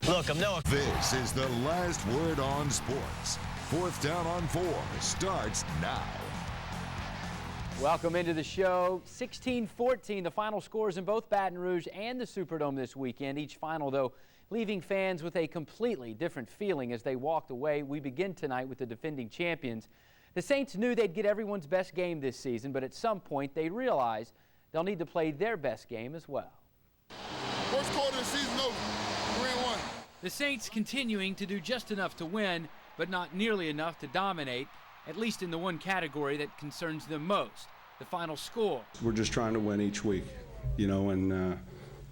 Look, I'm Noah. This is the last word on sports. 4th down on 4 starts now. Welcome into the show. 16-14, the final scores in both Baton Rouge and the Superdome this weekend. Each final, though, leaving fans with a completely different feeling as they walked away. We begin tonight with the defending champions. The Saints knew they'd get everyone's best game this season, but at some point they realized they'll need to play their best game as well. First quarter of the season over, 3-1. The Saints continuing to do just enough to win, but not nearly enough to dominate, at least in the one category that concerns them most, the final score. We're just trying to win each week, you know, and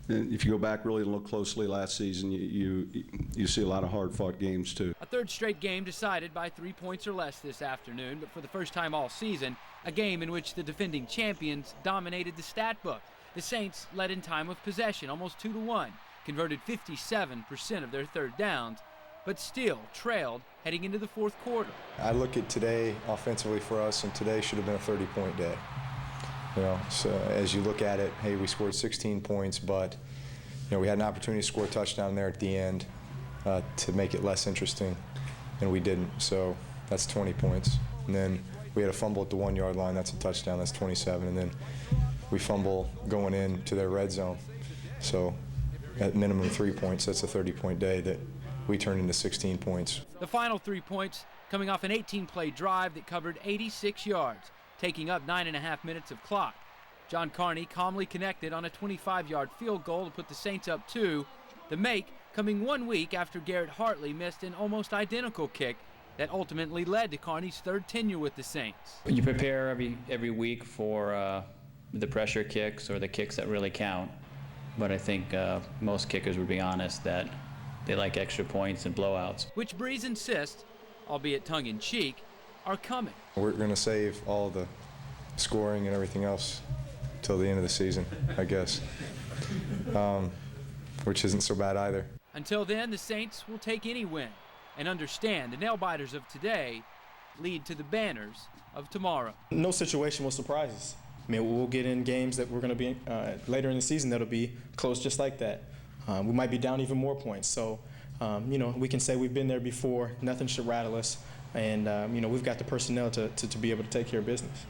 if you go back really and look closely last season, you see a lot of hard-fought games too. A third straight game decided by 3 points or less this afternoon, but for the first time all season, a game in which the defending champions dominated the stat book. The Saints led in time of possession, almost 2-1, converted 57% of their third downs, but still trailed heading into the fourth quarter. I look at today offensively for us, and today should have been a 30-point day. You know, so as you look at it, hey, we scored 16 points, but you know, we had an opportunity to score a touchdown there at the end to make it less interesting, and we didn't. So that's 20 points. And then we had a fumble at the 1-yard line. That's a touchdown. That's 27. And then we fumble going into their red zone. So at minimum 3 points, that's a 30-point day that we turned into 16 points. The final 3 points coming off an 18-play drive that covered 86 yards, taking up 9.5 minutes of clock. John Carney calmly connected on a 25-yard field goal to put the Saints up 2. The make coming 1 week after Garrett Hartley missed an almost identical kick that ultimately led to Carney's third tenure with the Saints. You prepare every week for the pressure kicks or the kicks that really count. But I think most kickers would be honest that they like extra points and blowouts. Which Breeze insists, albeit tongue-in-cheek, are coming. We're going to save all the scoring and everything else till the end of the season, I guess, which isn't so bad either. Until then, the Saints will take any win and understand the nail-biters of today lead to the banners of tomorrow. No situation will surprise us. I mean, we'll get in games that we're going to be later in the season that'll be close just like that. We might be down even more points. So, you know, we can say we've been there before. Nothing should rattle us. And, you know, we've got the personnel to be able to take care of business.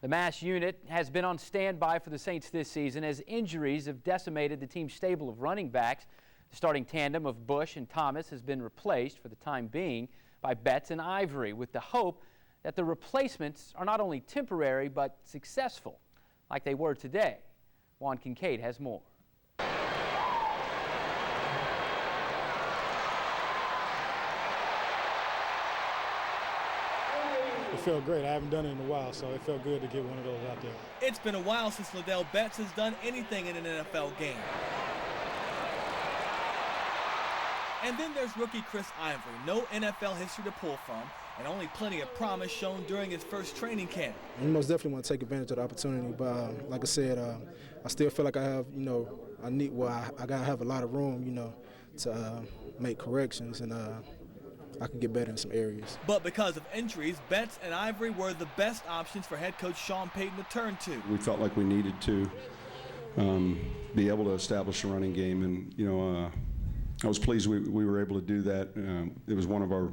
The mass unit has been on standby for the Saints this season as injuries have decimated the team's stable of running backs. The starting tandem of Bush and Thomas has been replaced for the time being by Betts and Ivory, with the hope that the replacements are not only temporary but successful, like they were today. Juan Kincaid has more. It felt great. I haven't done it in a while, so it felt good to get one of those out there. It's been a while since Liddell Betts has done anything in an NFL game. And then there's rookie Chris Ivory. No NFL history to pull from, and only plenty of promise shown during his first training camp. You most definitely want to take advantage of the opportunity, but like I said, I still feel like I have, you know, I gotta have a lot of room, you know, to make corrections, and I can get better in some areas. But because of injuries, Betts and Ivory were the best options for head coach Sean Payton to turn to. We felt like we needed to be able to establish a running game, and you know, I was pleased we were able to do that. It was one of our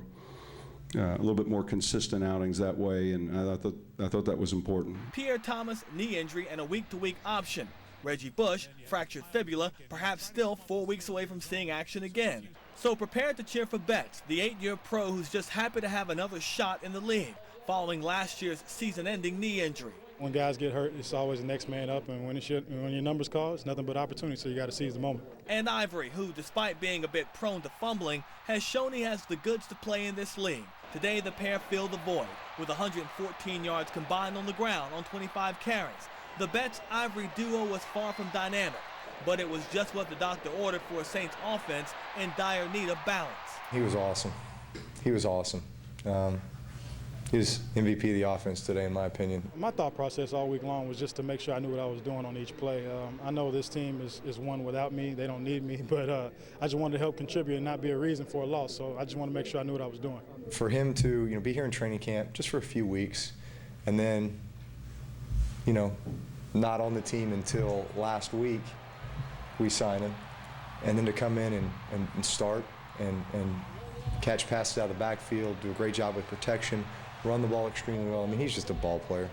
a little bit more consistent outings that way, and I thought that was important. Pierre Thomas, knee injury and a week-to-week option. Reggie Bush, fractured fibula, perhaps still 4 weeks away from seeing action again. So prepare to cheer for Betts, the 8-year pro who's just happy to have another shot in the league, following last year's season-ending knee injury. When guys get hurt, it's always the next man up, and when your numbers call, it's nothing but opportunity, so you got to seize the moment. And Ivory, who, despite being a bit prone to fumbling, has shown he has the goods to play in this league. Today, the pair filled the void, with 114 yards combined on the ground on 25 carries. The Betts-Ivory duo was far from dynamic, but it was just what the doctor ordered for a Saints offense in dire need of balance. He was awesome. He was awesome. He's MVP of the offense today, in my opinion. My thought process all week long was just to make sure I knew what I was doing on each play. I know this team is one without me. They don't need me, but I just wanted to help contribute and not be a reason for a loss. So I just want to make sure I knew what I was doing. For him to be here in training camp just for a few weeks, and then not on the team until last week, we sign him, and then to come in and start and catch passes out of the backfield, do a great job with protection, run the ball extremely well. I mean, he's just a ball player.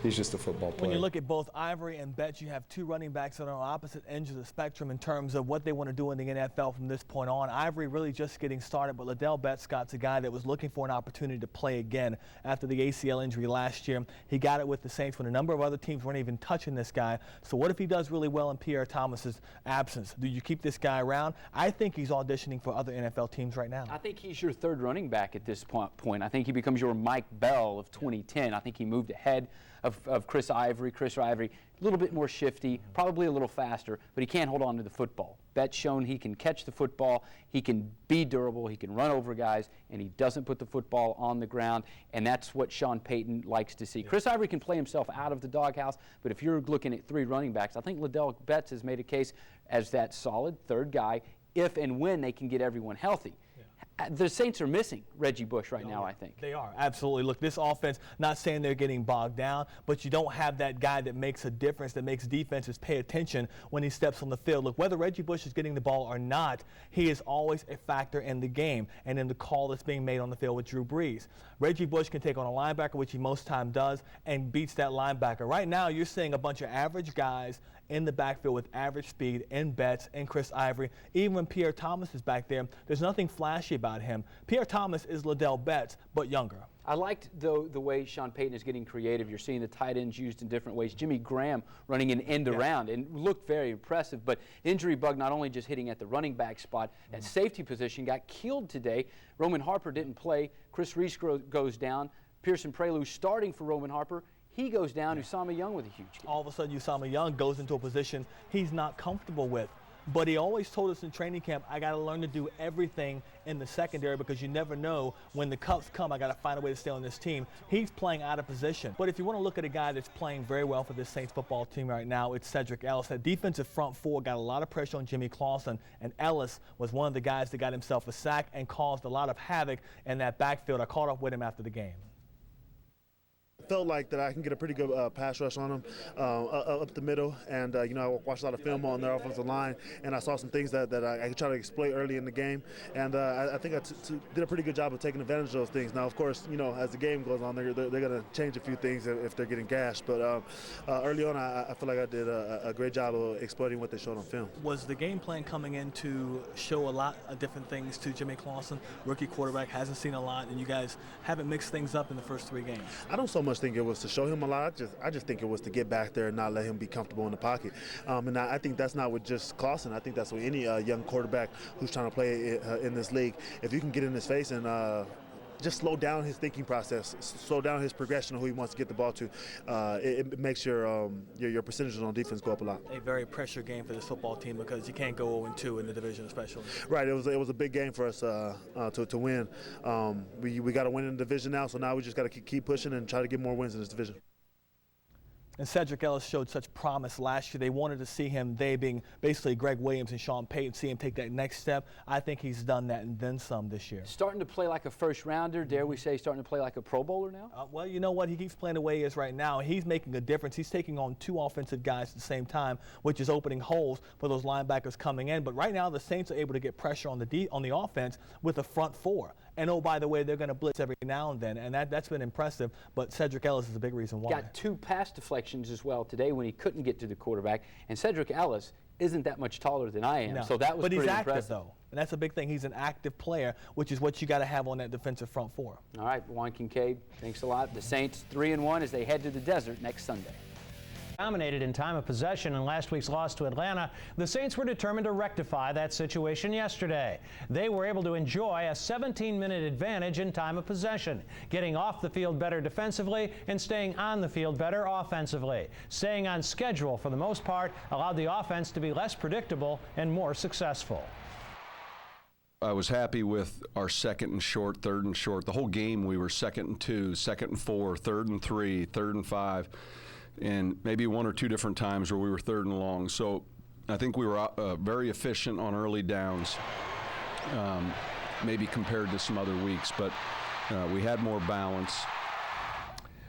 He's just a football player. When you look at both Ivory and Betts, you have two running backs that are on opposite ends of the spectrum in terms of what they want to do in the NFL from this point on. Ivory really just getting started, but Liddell Betts-Scott's a guy that was looking for an opportunity to play again after the ACL injury last year. He got it with the Saints when a number of other teams weren't even touching this guy. So what if he does really well in Pierre Thomas's absence? Do you keep this guy around? I think he's auditioning for other NFL teams right now. I think he's your third running back at this point. I think he becomes your Mike Bell of 2010. I think he moved ahead of Chris Ivory. Chris Ivory, a little bit more shifty, probably a little faster, but he can't hold on to the football. Betts shown he can catch the football, he can be durable, he can run over guys, and he doesn't put the football on the ground, and that's what Sean Payton likes to see. Chris Ivory can play himself out of the doghouse, but if you're looking at three running backs, I think Liddell Betts has made a case as that solid third guy if and when they can get everyone healthy. The Saints are missing Reggie Bush right now, I think. They are, absolutely. Look, this offense, not saying they're getting bogged down, but you don't have that guy that makes a difference, that makes defenses pay attention when he steps on the field. Look, whether Reggie Bush is getting the ball or not, he is always a factor in the game and in the call that's being made on the field with Drew Brees. Reggie Bush can take on a linebacker, which he most time does, and beats that linebacker. Right now, you're seeing a bunch of average guys in the backfield with average speed in Betts and Chris Ivory. Even when Pierre Thomas is back there, there's nothing flashy about him. Pierre Thomas is Liddell Betts, but younger. I liked, though, the way Sean Payton is getting creative. You're seeing the tight ends used in different ways. Jimmy Graham running an end around and looked very impressive, but injury bug not only just hitting at the running back spot, that safety position got killed today. Roman Harper didn't play. Chris Reese goes down. Pearson Prelude starting for Roman Harper. He goes down. Usama Young with a huge game. All of a sudden, Usama Young goes into a position he's not comfortable with. But he always told us in training camp, I got to learn to do everything in the secondary because you never know when the cuts come, I got to find a way to stay on this team. He's playing out of position. But if you want to look at a guy that's playing very well for this Saints football team right now, it's Cedric Ellis. That defensive front four got a lot of pressure on Jimmy Clausen, and Ellis was one of the guys that got himself a sack and caused a lot of havoc in that backfield. I caught up with him after the game. Felt like that I can get a pretty good pass rush on them up the middle, and I watched a lot of film on their offensive line, and I saw some things that I could try to exploit early in the game, and I think I did a pretty good job of taking advantage of those things. Now, of course, as the game goes on, they're going to change a few things if they're getting gashed, but early on, I feel like I did a great job of exploiting what they showed on film. Was the game plan coming in to show a lot of different things to Jimmy Clausen? Rookie quarterback, hasn't seen a lot, and you guys haven't mixed things up in the first 3 games. I don't so much think it was to show him a lot. I just think it was to get back there and not let him be comfortable in the pocket. And I think that's not with just Clausen. I think that's with any young quarterback who's trying to play in this league. If you can get in his face and just slow down his thinking process, slow down his progression of who he wants to get the ball to, it makes your percentages on defense go up a lot. A very pressure game for this football team because you can't go 0-2 in the division especially. Right, it was a big game for us to win. We got to win in the division now, so now we just got to keep pushing and try to get more wins in this division. And Cedric Ellis showed such promise last year. They wanted to see him, they being basically Greg Williams and Sean Payton, see him take that next step. I think he's done that and then some this year. Starting to play like a first rounder, dare we say starting to play like a Pro Bowler now? Well, you know what? He keeps playing the way he is right now. He's making a difference. He's taking on 2 offensive guys at the same time, which is opening holes for those linebackers coming in. But right now, the Saints are able to get pressure on the offense with the front 4. And oh, by the way, they're going to blitz every now and then, and that's been impressive. But Cedric Ellis is a big reason why. Got 2 pass deflections as well today when he couldn't get to the quarterback. And Cedric Ellis isn't that much taller than I am, so that was pretty impressive. But he's active, though, and that's a big thing. He's an active player, which is what you got to have on that defensive front 4. All right, Juan Kincaid, thanks a lot. The Saints 3-1 as they head to the desert next Sunday. Dominated in time of possession in last week's loss to Atlanta, the Saints were determined to rectify that situation yesterday. They were able to enjoy a 17-minute advantage in time of possession, getting off the field better defensively and staying on the field better offensively. Staying on schedule for the most part allowed the offense to be less predictable and more successful. I was happy with our 2nd and short, 3rd and short. The whole game we were 2nd and 2, 2nd and 4, 3rd and 3, 3rd and 5, and maybe 1 or 2 different times where we were 3rd and long. So I think we were very efficient on early downs, maybe compared to some other weeks, but we had more balance.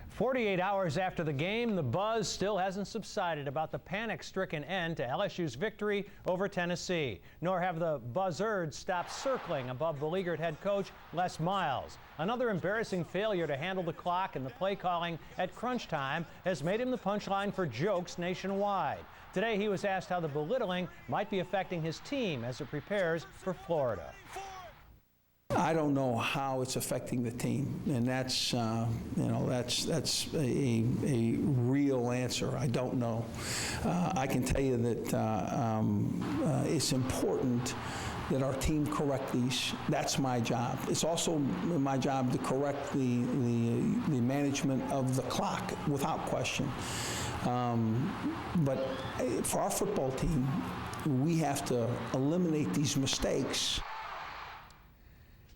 48 hours after the game, the buzz still hasn't subsided about the panic-stricken end to LSU's victory over Tennessee, nor have the buzzards stopped circling above beleaguered head coach Les Miles. Another embarrassing failure to handle the clock and the play calling at crunch time has made him the punchline for jokes nationwide. Today he was asked how the belittling might be affecting his team as it prepares for Florida. I don't know how it's affecting the team, and that's that's a real answer. I don't know. I can tell you that it's important that our team correct these. That's my job. It's also my job to correct the management of the clock, without question. But for our football team, we have to eliminate these mistakes.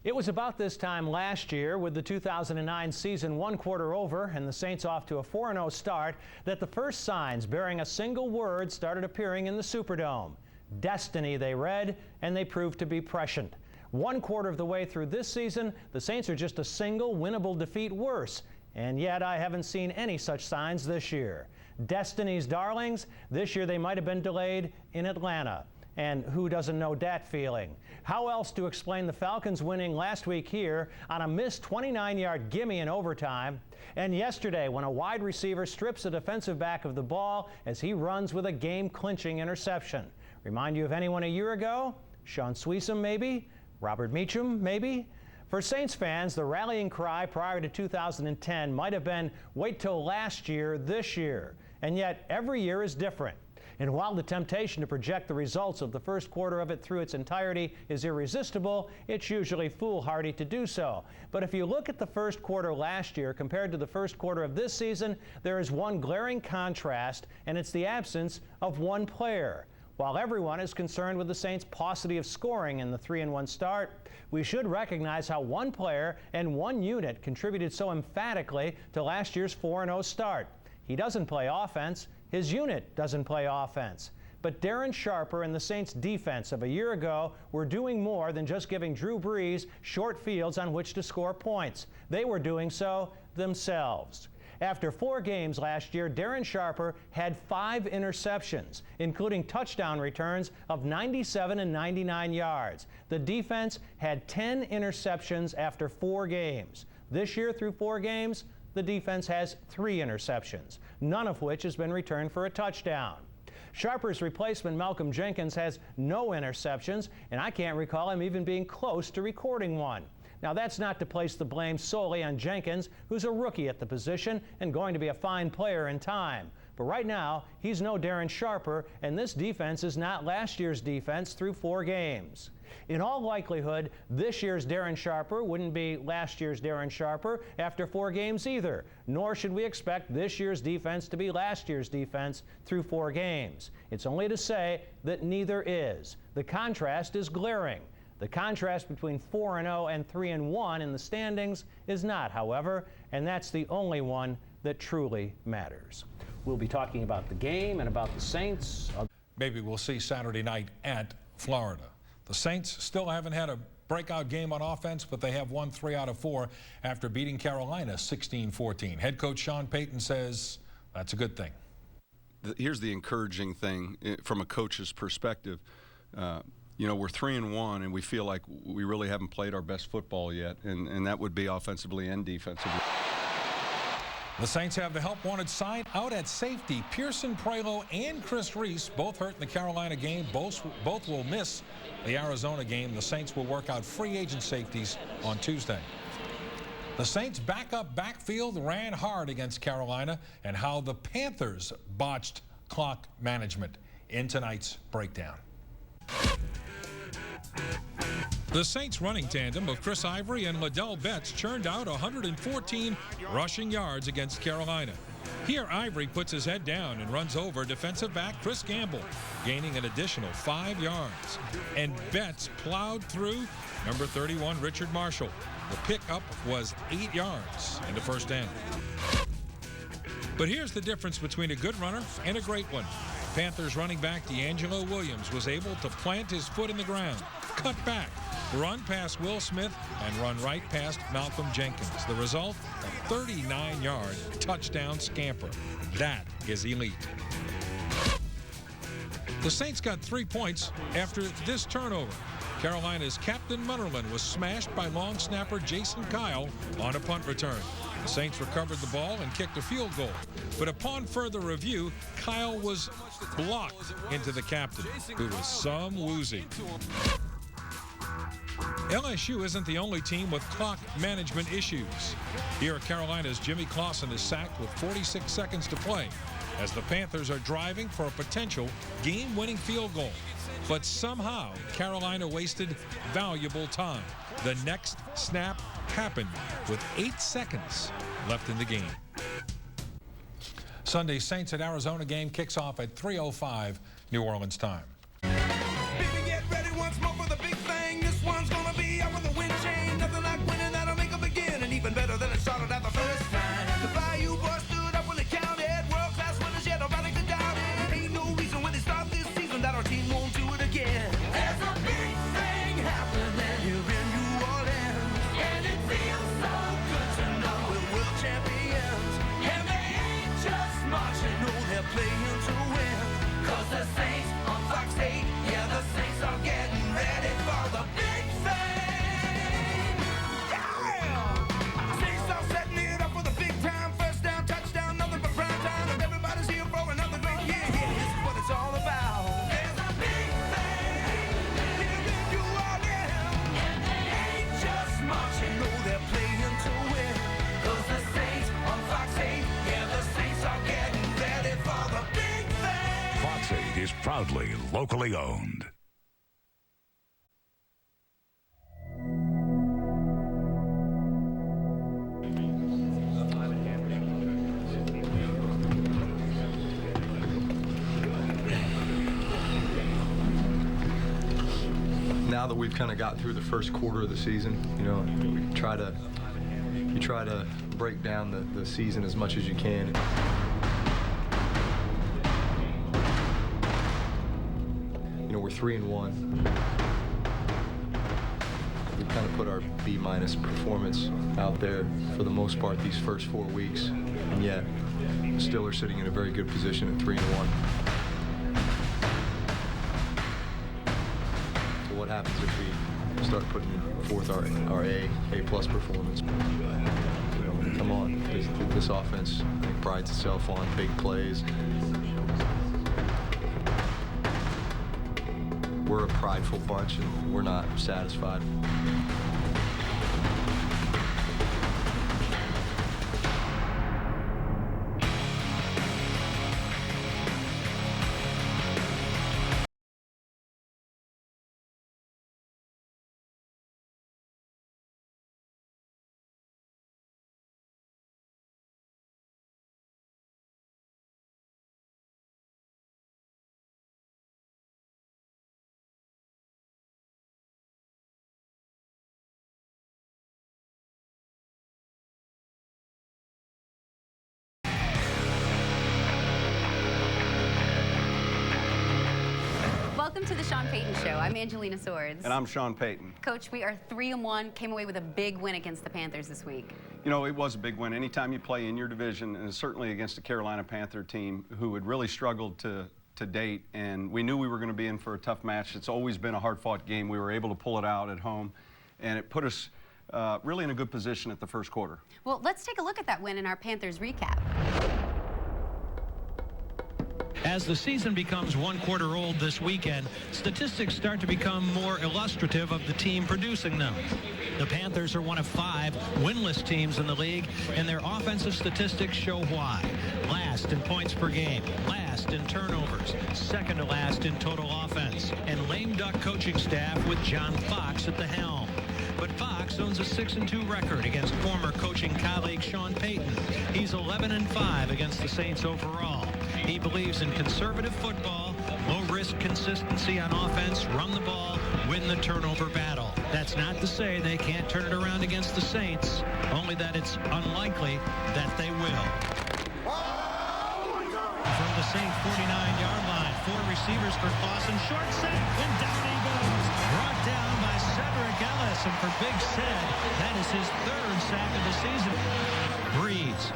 It was about this time last year, with the 2009 season 1 quarter over and the Saints off to a 4-0 start, that the first signs bearing a single word started appearing in the Superdome. Destiny, they read, and they proved to be prescient. 1 quarter of the way through this season, the Saints are just a single winnable defeat worse, and yet I haven't seen any such signs this year. Destiny's darlings, this year they might have been delayed in Atlanta. And who doesn't know that feeling? How else to explain the Falcons winning last week here on a missed 29-yard gimme in overtime, and yesterday when a wide receiver strips a defensive back of the ball as he runs with a game-clinching interception? Remind you of anyone a year ago? Sean Sweesom, maybe? Robert Meacham, maybe? For Saints fans, the rallying cry prior to 2010 might have been, wait till last year, this year. And yet, every year is different. And while the temptation to project the results of the first quarter of it through its entirety is irresistible, it's usually foolhardy to do so. But if you look at the first quarter last year compared to the first quarter of this season, there is one glaring contrast, and it's the absence of one player. While everyone is concerned with the Saints' paucity of scoring in the 3-1 start, we should recognize how one player and one unit contributed so emphatically to last year's 4-0 start. He doesn't play offense. His unit doesn't play offense. But Darren Sharper and the Saints defense of a year ago were doing more than just giving Drew Brees short fields on which to score points. They were doing so themselves. After 4 games last year, Darren Sharper had 5 interceptions, including touchdown returns of 97 and 99 yards. The defense had 10 interceptions after 4 games. This year, through 4 games, the defense has 3 interceptions, none of which has been returned for a touchdown. Sharper's replacement, Malcolm Jenkins, has no interceptions, and I can't recall him even being close to recording one. Now, that's not to place the blame solely on Jenkins, who's a rookie at the position and going to be a fine player in time. But right now, he's no Darren Sharper, and this defense is not last year's defense through 4 games. In all likelihood, this year's Darren Sharper wouldn't be last year's Darren Sharper after 4 games either, nor should we expect this year's defense to be last year's defense through 4 games. It's only to say that neither is. The contrast is glaring. The contrast between 4-0 and 3-1 in the standings is not, however, and that's the only one that truly matters. We'll be talking about the game and about the Saints. Maybe we'll see Saturday night at Florida. The Saints still haven't had a breakout game on offense, but they have won 3 out of 4 after beating Carolina 16-14. Head coach Sean Payton says that's a good thing. Here's the encouraging thing from a coach's perspective. You know, we're 3-1, and we feel like we really haven't played our best football yet, and that would be offensively and defensively. The Saints have the help-wanted sign out at safety. Pearson Prelo and Chris Reese both hurt in the Carolina game. Both will miss the Arizona game. The Saints will work out free agent safeties on Tuesday. The Saints' backup backfield ran hard against Carolina, and how the Panthers botched clock management in tonight's breakdown. The Saints running tandem of Chris Ivory and Liddell Betts churned out 114 rushing yards against Carolina. Here, Ivory puts his head down and runs over defensive back Chris Gamble, gaining an additional 5 yards. And Betts plowed through number 31, Richard Marshall. The pickup was 8 yards into first down. But here's the difference between a good runner and a great one. Panthers running back D'Angelo Williams was able to plant his foot in the ground, cut back, run past Will Smith, and run right past Malcolm Jenkins. The result, a 39-yard touchdown scamper. That is elite. The Saints got 3 points after this turnover. Carolina's Captain Munnerlyn was smashed by long snapper Jason Kyle on a punt return. The Saints recovered the ball and kicked a field goal. But upon further review, Kyle was blocked into the captain, who was some woozy. LSU isn't the only team with clock management issues. Here, Carolina's Jimmy Clausen is sacked with 46 seconds to play as the Panthers are driving for a potential game-winning field goal. But somehow, Carolina wasted valuable time. The next snap happened with 8 seconds left in the game. Sunday's Saints at Arizona game kicks off at 3:05 New Orleans time. Baby, get ready once more for the big thing. This one's gonna be out with a wind chain. Nothing like winning that'll make a beginning. Even better than it started at the first time. The Bayou boys stood up when it counted. World-class winners, yet nobody could doubt it. Ain't no reason when they start this season that our team won't do it again. There's a big thing happening here in New Orleans. And it feels so good to know we're world champions. And they ain't just marching, no, they're playing to win. 'Cause the Saints on Fox 8, yeah, the Saints are getting ready for the big thing. Yeah! Saints are setting it up for the big time. First down, touchdown, nothing but prime time. And everybody's here for another great year. Yeah, this is what it's all about. There's a big thing here in New Orleans. And they ain't just marching, no, they're playing to win. 'Cause the Saints on Fox 8, yeah, the Saints are getting ready for the big thing. Fox 8 is proudly locally owned. Now that we've kind of got through the first quarter of the season, you try to break down the season as much as you can. We're 3-1. We've kind of put our B- performance out there for the most part these first 4 weeks, and yet still are sitting in a very good position at 3-1. So what happens if we start putting forth our A+ performance? Come on, this offense prides itself on big plays. We're a prideful bunch, and we're not satisfied. Welcome to the Sean Payton Show. I'm Angelina Swords. And I'm Sean Payton. Coach, we are 3-1, came away with a big win against the Panthers this week. It was a big win. Anytime you play in your division, and certainly against a Carolina Panther team who had really struggled to date, and we knew we were going to be in for a tough match. It's always been a hard-fought game. We were able to pull it out at home, and it put us really in a good position at the first quarter. Well, let's take a look at that win in our Panthers recap. As the season becomes 1 quarter old this weekend, statistics start to become more illustrative of the team producing them. The Panthers are one of 5 winless teams in the league, and their offensive statistics show why. Last in points per game, last in turnovers, second to last in total offense, and lame duck coaching staff with John Fox at the helm. But Fox owns a 6-2 record against former coaching colleague Sean Payton. He's 11-5 against the Saints overall. He believes in conservative football, low-risk consistency on offense, run the ball, win the turnover battle. That's not to say they can't turn it around against the Saints, only that it's unlikely that they will. From the Saint 49-yard line, 4 receivers for Clausen, short set, and down he goes. Brought down by Cedric Ellis, and for Big Ced, that is his 3rd sack of the season. Breeds,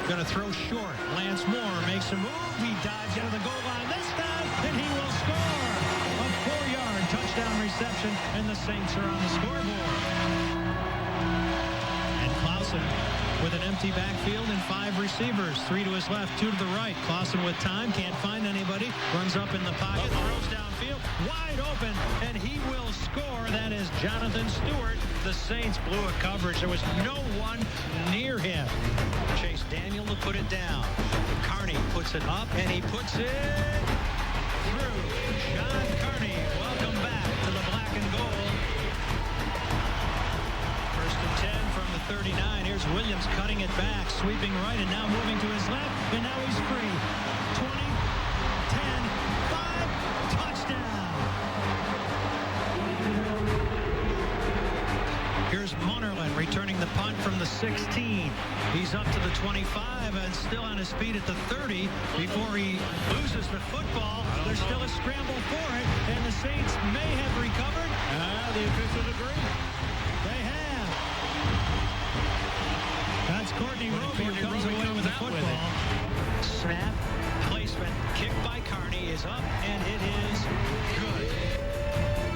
gonna throw short. Lance Moore makes a move. He dives into the goal line this time, and he will score. A 4-yard touchdown reception, and the Saints are on the scoreboard. And Clausen with an empty backfield and 5 receivers, 3 to his left, 2 to the right. Clausen with time, can't find anybody, runs up in the pocket, throws downfield, wide open, and he will score. That is Jonathan Stewart. The Saints blew a coverage. There was no one near him. Chase Daniel to put it down. Carney puts it up, and he puts it through. John Carney, welcome back to the black and gold. 1st and 10 from the 39. Here's Williams cutting it back, sweeping right, and now moving to his left, and now he's free. 20, 10, 5, touchdown. Here's Munnerlyn returning the punt from the 16. He's up to the 25 and still on his feet at the 30 before he loses the football. There's still a scramble for it, and the Saints may have recovered. The officials agree. They have. That's Courtney Roby who comes away with the football. Snap, placement, kick by Carney is up, and it is good.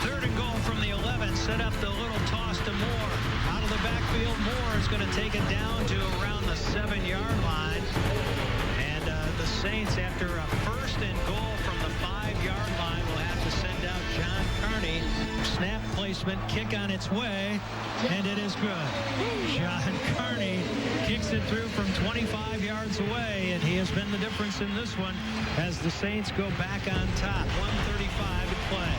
3rd and goal from the 11. Set up the little toss to Moore. Out of the backfield, Moore is going to take it down to around the 7-yard line. And the Saints, after a 1st and goal from the 5-yard line, will have to send out John Carney. Snap placement, kick on its way, and it is good. John Carney kicks it through from 25 yards away, and he has been the difference in this one as the Saints go back on top. 1:35 to play.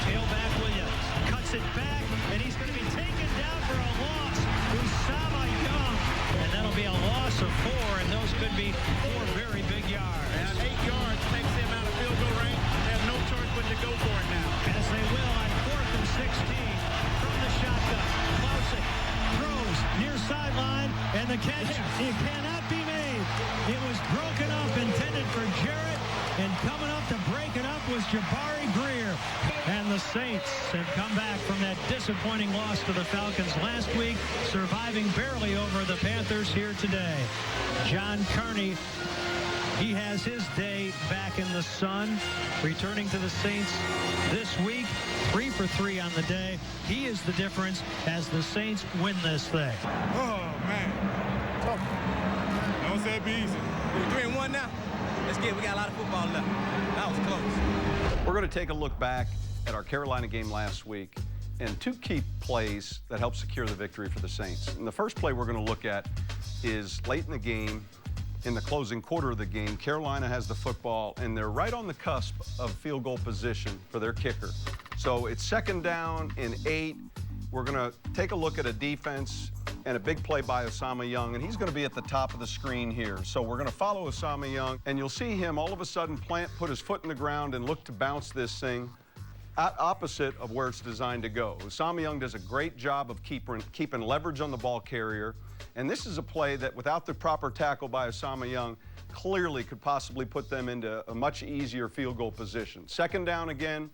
Tailback Williams cuts it back, and he's going to be taken down for a loss. Usama Young, and that'll be a loss of 4, and those could be 4 very big yards. And 8 yards takes them out of field goal range. They have no choice but to go for it now. As they will on 4th and 16 from the shotgun. Clausen throws near sideline, and the catch it cannot be made. It was broken up, intended for Jarrett, and coming up to break it up was Jabari Greer. And the Saints have come back from that disappointing loss to the Falcons last week, surviving barely over the Panthers here today. John Carney, he has his day back in the sun, returning to the Saints this week. 3 for 3 on the day. He is the difference as the Saints win this thing. Oh, man. Tough. Don't say it be easy. We're 3-1 now. Let's get it. We got a lot of football left. That was close. We're going to take a look back at our Carolina game last week and 2 key plays that helped secure the victory for the Saints. And the first play we're going to look at is late in the game. In the closing quarter of the game, Carolina has the football, and they're right on the cusp of field goal position for their kicker. So it's 2nd down and 8. We're going to take a look at a defense and a big play by Usama Young, and he's going to be at the top of the screen here. So we're going to follow Usama Young, and you'll see him all of a sudden put his foot in the ground and look to bounce this thing opposite of where it's designed to go. Usama Young does a great job of keeping leverage on the ball carrier. And this is a play that, without the proper tackle by Usama Young, clearly could possibly put them into a much easier field goal position. 2nd down again,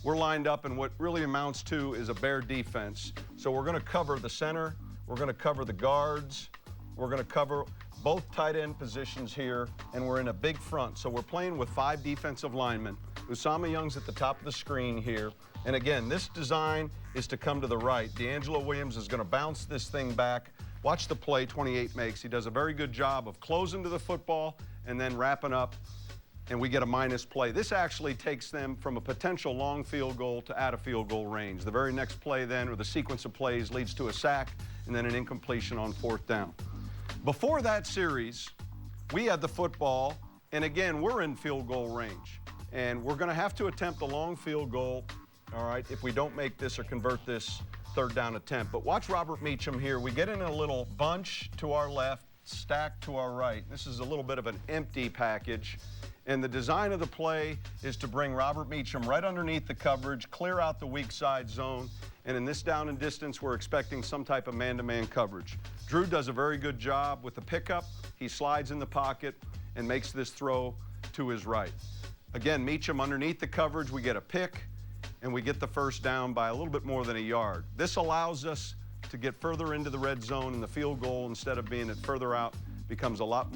we're lined up, and what really amounts to is a bare defense. So we're going to cover the center, we're going to cover the guards, we're going to cover both tight end positions here, and we're in a big front. So we're playing with 5 defensive linemen. Usama Young's at the top of the screen here. And again, this design is to come to the right. D'Angelo Williams is going to bounce this thing back. Watch the play 28 makes. He does a very good job of closing to the football and then wrapping up, and we get a minus play. This actually takes them from a potential long field goal to out of field goal range. The very next play then, or the sequence of plays, leads to a sack and then an incompletion on 4th down. Before that series, we had the football, and again, we're in field goal range. And we're going to have to attempt a long field goal, all right, if we don't make this or convert this third down attempt. But watch Robert Meacham here. We get in a little bunch to our left, stacked to our right. This is a little bit of an empty package. And the design of the play is to bring Robert Meacham right underneath the coverage, clear out the weak side zone. And in this down and distance, we're expecting some type of man-to-man coverage. Drew does a very good job with the pickup. He slides in the pocket and makes this throw to his right. Again, Meacham underneath the coverage, we get a pick, and we get the first down by a little bit more than a yard. This allows us to get further into the red zone, and the field goal, instead of being it further out, becomes a lot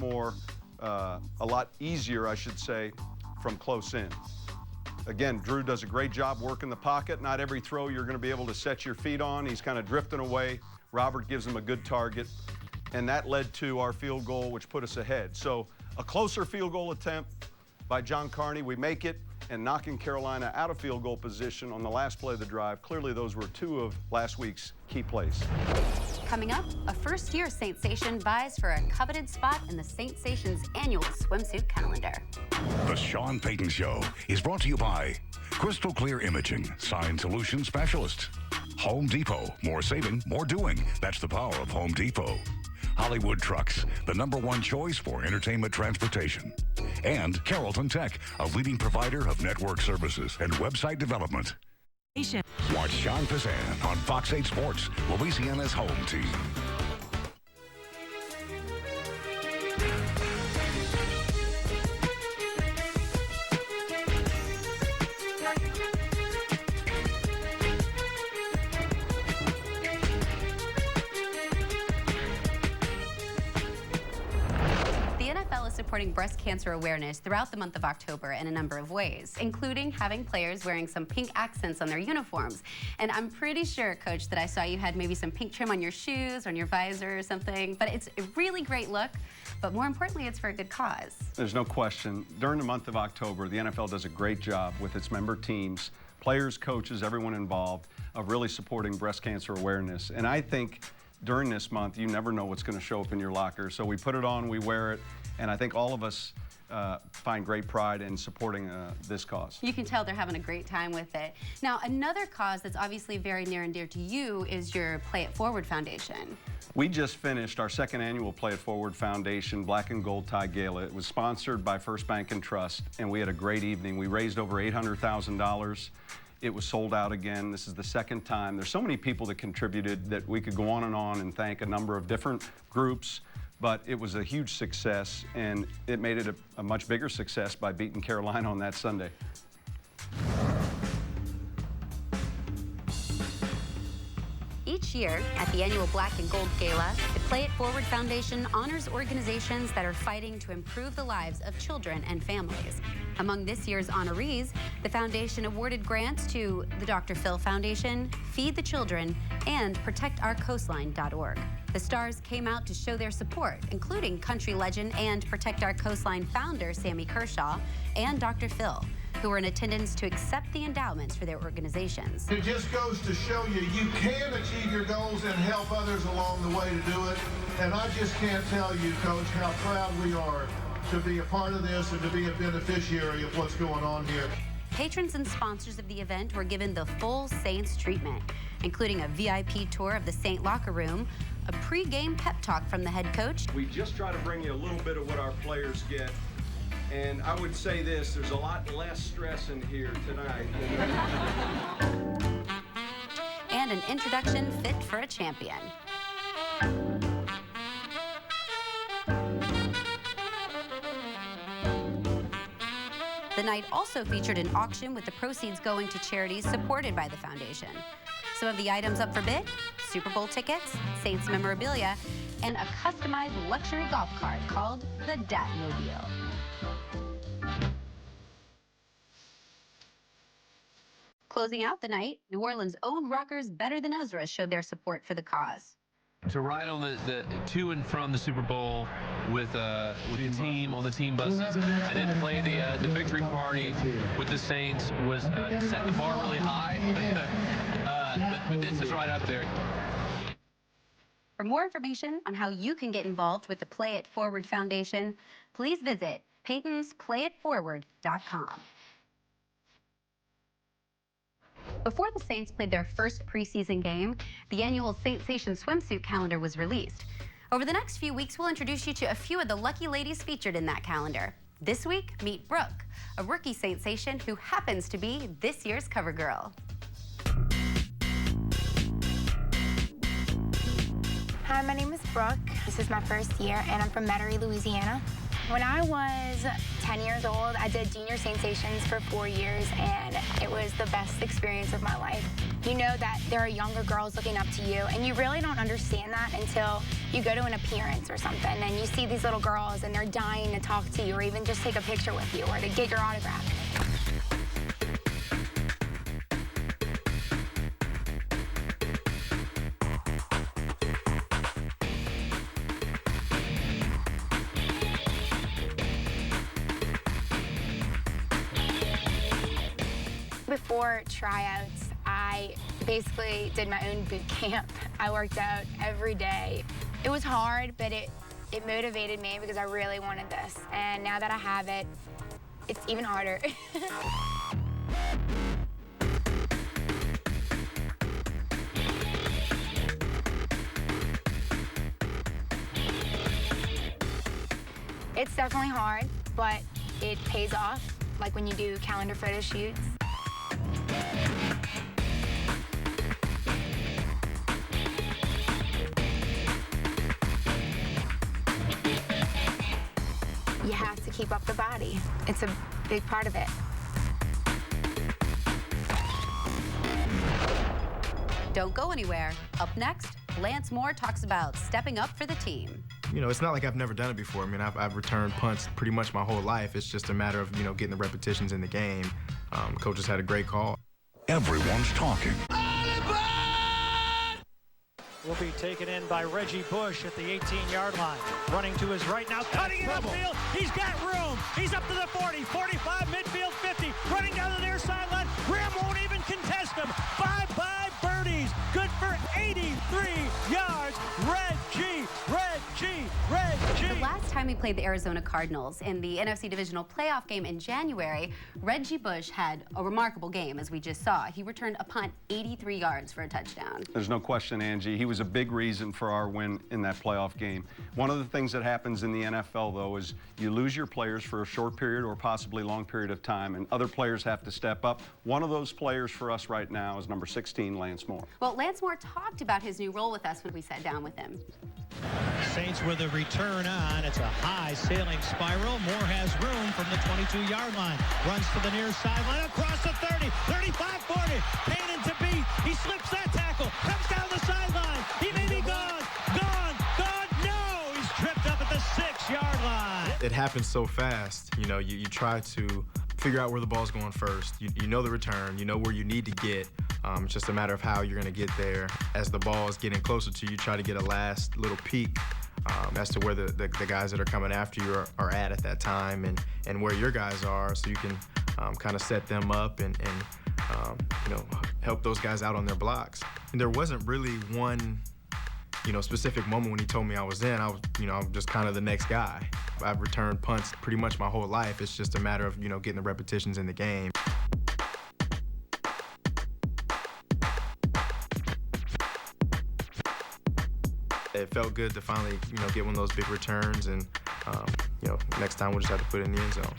easier, I should say, from close in. Again, Drew does a great job working the pocket. Not every throw you're going to be able to set your feet on. He's kind of drifting away. Robert gives him a good target, and that led to our field goal, which put us ahead. So a closer field goal attempt by John Carney. We make it, and knocking Carolina out of field goal position on the last play of the drive. Clearly, those were two of last week's key plays. Coming up, a first-year Saint Station vies for a coveted spot in the Saint Station's annual swimsuit calendar. The Sean Payton Show is brought to you by Crystal Clear Imaging, Sign Solution Specialist. Home Depot, more saving, more doing. That's the power of Home Depot. Hollywood Trucks, the #1 choice for entertainment transportation. And Carrollton Tech, a leading provider of network services and website development. Watch Sean Pazan on Fox 8 Sports, Louisiana's home team. Supporting breast cancer awareness throughout the month of October in a number of ways, including having players wearing some pink accents on their uniforms. And I'm pretty sure, Coach, that I saw you had maybe some pink trim on your shoes or on your visor or something. But it's a really great look. But more importantly, it's for a good cause. There's no question. During the month of October, the NFL does a great job with its member teams, players, coaches, everyone involved, of really supporting breast cancer awareness. And I think during this month, you never know what's going to show up in your locker. So we put it on, we wear it. And I think all of us find great pride in supporting this cause. You can tell they're having a great time with it. Now, another cause that's obviously very near and dear to you is your Play It Forward Foundation. We just finished our second annual Play It Forward Foundation Black and Gold Tie Gala. It was sponsored by First Bank and Trust, and we had a great evening. We raised over $800,000. It was sold out again. This is the second time. There's so many people that contributed that we could go on and thank a number of different groups. But it was a huge success, and it made it a much bigger success by beating Carolina on that Sunday. Each year, at the annual Black and Gold Gala, the Play It Forward Foundation honors organizations that are fighting to improve the lives of children and families. Among this year's honorees, the foundation awarded grants to the Dr. Phil Foundation, Feed the Children, and ProtectOurCoastline.org. The stars came out to show their support, including country legend and Protect Our Coastline founder Sammy Kershaw and Dr. Phil, who were in attendance to accept the endowments for their organizations. It just goes to show you, you can achieve your goals and help others along the way to do it. And I just can't tell you, Coach, how proud we are to be a part of this and to be a beneficiary of what's going on here. Patrons and sponsors of the event were given the full Saints treatment, including a VIP tour of the Saint locker room, a pre-game pep talk from the head coach. We just try to bring you a little bit of what our players get. And I would say this, there's a lot less stress in here tonight. And an introduction fit for a champion. The night also featured an auction with the proceeds going to charities supported by the foundation. Some of the items up for bid: Super Bowl tickets, Saints memorabilia, and a customized luxury golf cart called the Datmobile. Closing out the night, New Orleans' own rockers Better Than Ezra showed their support for the cause. To ride on the to and from the Super Bowl with the team on the team buses, and then play the victory party with the Saints was set the bar really high. But this is right up there. For more information on how you can get involved with the Play It Forward Foundation, please visit PaytonsPlayItForward.com. Before the Saints played their first preseason game, the annual Saintsation swimsuit calendar was released. Over the next few weeks, we'll introduce you to a few of the lucky ladies featured in that calendar. This week, meet Brooke, a rookie Saintsation who happens to be this year's cover girl. Hi, my name is Brooke. This is my first year, and I'm from Metairie, Louisiana. When I was 10 years old, I did junior Saintsations for 4 years, and it was the best experience of my life. You know that there are younger girls looking up to you, and you really don't understand that until you go to an appearance or something, and you see these little girls, and they're dying to talk to you, or even just take a picture with you, or to get your autograph. Before tryouts, I basically did my own boot camp. I worked out every day. It was hard, but it motivated me because I really wanted this. And now that I have it, it's even harder. It's definitely hard, but it pays off, like when you do calendar photo shoots. You have to keep up the body. It's a big part of it. Don't go anywhere. Up next, Lance Moore talks about stepping up for the team. You know, it's not like I've never done it before. I mean, I've returned punts pretty much my whole life. It's just a matter of, getting the repetitions in the game. Coaches had a great call. Everyone's talking. Will be taken in by Reggie Bush at the 18-yard line. Running to his right now, cutting it upfield. He's got room. He's up to the 40, 45, midfield 50. Running down the near sideline. Graham won't even contest him. Bye-bye birdies. Good for 83 yards. Reggie. The last time we played the Arizona Cardinals in the NFC Divisional Playoff game in January, Reggie Bush had a remarkable game, as we just saw. He returned a punt 83 yards for a touchdown. There's no question, Angie. He was a big reason for our win in that playoff game. One of the things that happens in the NFL, though, is you lose your players for a short period or possibly long period of time, and other players have to step up. One of those players for us right now is number 16, Lance Moore. Well, Lance Moore talked about his new role with us when we sat down with him. Saints with a return on. It's a high sailing spiral. Moore has room from the 22-yard line. Runs to the near sideline, across the 30, 35, 40. Payton to beat. He slips that tackle. Comes down the sideline. He may be gone. No! He's tripped up at the 6-yard line. It happens so fast. You try to figure out where the ball's going first. You know the return. You know where you need to get. It's just a matter of how you're going to get there. As the ball is getting closer to you, try to get a last little peek as to where the guys that are coming after you are at that time and where your guys are, so you can kind of set them up and help those guys out on their blocks. And there wasn't really one specific moment when he told me I was in. I'm just kind of the next guy. I've returned punts pretty much my whole life. It's just a matter of getting the repetitions in the game. It felt good to finally, get one of those big returns, and next time we'll just have to put it in the end zone.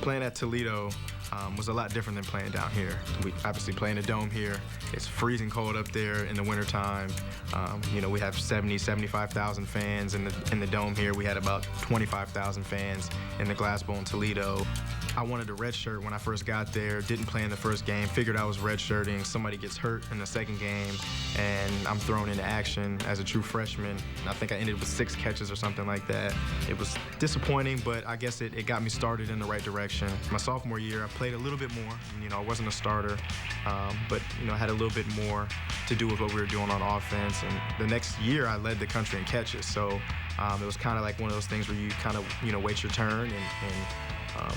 Playing at Toledo was a lot different than playing down here. We obviously play in a dome here. It's freezing cold up there in the wintertime. We have 75,000 fans in the dome here. We had about 25,000 fans in the Glass Bowl in Toledo. I wanted a red shirt when I first got there, didn't play in the first game, figured I was redshirting. Somebody gets hurt in the second game, and I'm thrown into action as a true freshman. And I think I ended with 6 catches or something like that. It was disappointing, but I guess it got me started in the right direction. My sophomore year, I played a little bit more. I wasn't a starter, but I had a little bit more to do with what we were doing on offense. And the next year, I led the country in catches. So it was kind of like one of those things where you kind of, wait your turn, and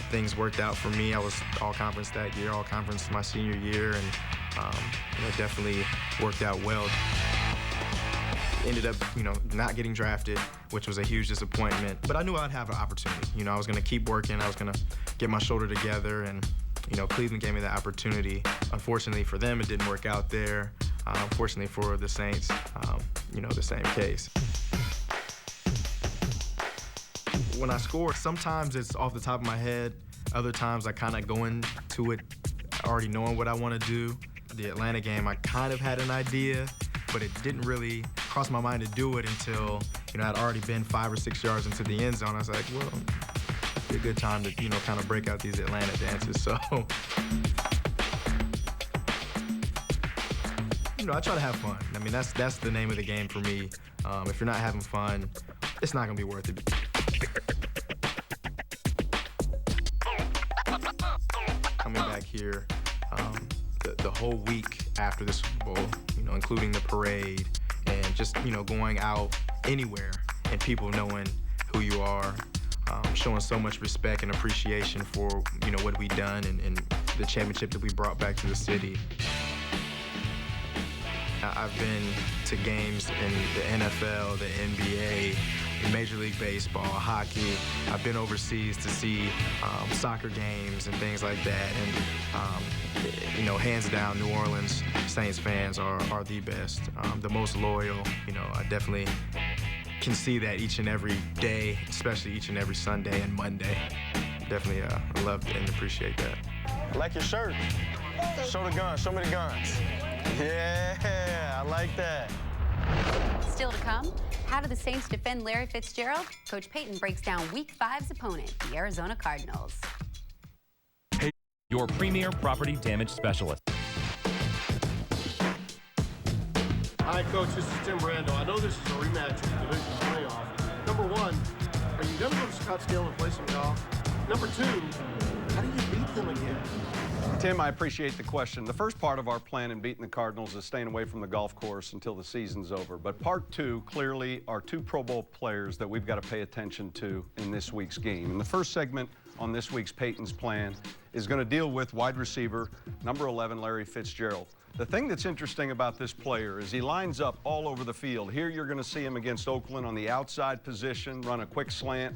things worked out for me. I was all-conference that year, all-conference my senior year, and it definitely worked out well. Ended up, not getting drafted, which was a huge disappointment. But I knew I'd have an opportunity. I was going to keep working. I was going to get my shoulder together, and Cleveland gave me that opportunity. Unfortunately for them, it didn't work out there. Fortunately for the Saints, the same case. When I score, sometimes it's off the top of my head. Other times I kind of go into it already knowing what I want to do. The Atlanta game, I kind of had an idea, but it didn't really cross my mind to do it until, I'd already been 5 or 6 yards into the end zone. I was like, well, it'd be a good time to, kind of break out these Atlanta dances. So, I try to have fun. I mean, that's the name of the game for me. If you're not having fun, it's not going to be worth it. Coming back here, the whole week after the Super Bowl, including the parade, and just, going out anywhere and people knowing who you are, showing so much respect and appreciation for, what we've done and the championship that we brought back to the city. I've been to games in the NFL, the NBA, Major League Baseball, hockey. I've been overseas to see soccer games and things like that. And, hands down, New Orleans Saints fans are the best, the most loyal. I definitely can see that each and every day, especially each and every Sunday and Monday. Definitely love and appreciate that. I like your shirt. Show the guns. Show me the guns. Yeah, I like that. Still to come, how do the Saints defend Larry Fitzgerald? Coach Payton breaks down Week 5's opponent, the Arizona Cardinals. Hey, your premier property damage specialist. Hi, Coach. This is Tim Brando. I know this is a rematch of the division playoff. Number one, are you going to go to Scottsdale and play some golf? Number two, how do you beat them again? Tim, I appreciate the question. The first part of our plan in beating the Cardinals is staying away from the golf course until the season's over. But part two, clearly, are 2 Pro Bowl players that we've got to pay attention to in this week's game. And the first segment on this week's Payton's plan is going to deal with wide receiver, number 11, Larry Fitzgerald. The thing that's interesting about this player is he lines up all over the field. Here you're going to see him against Oakland on the outside position, run a quick slant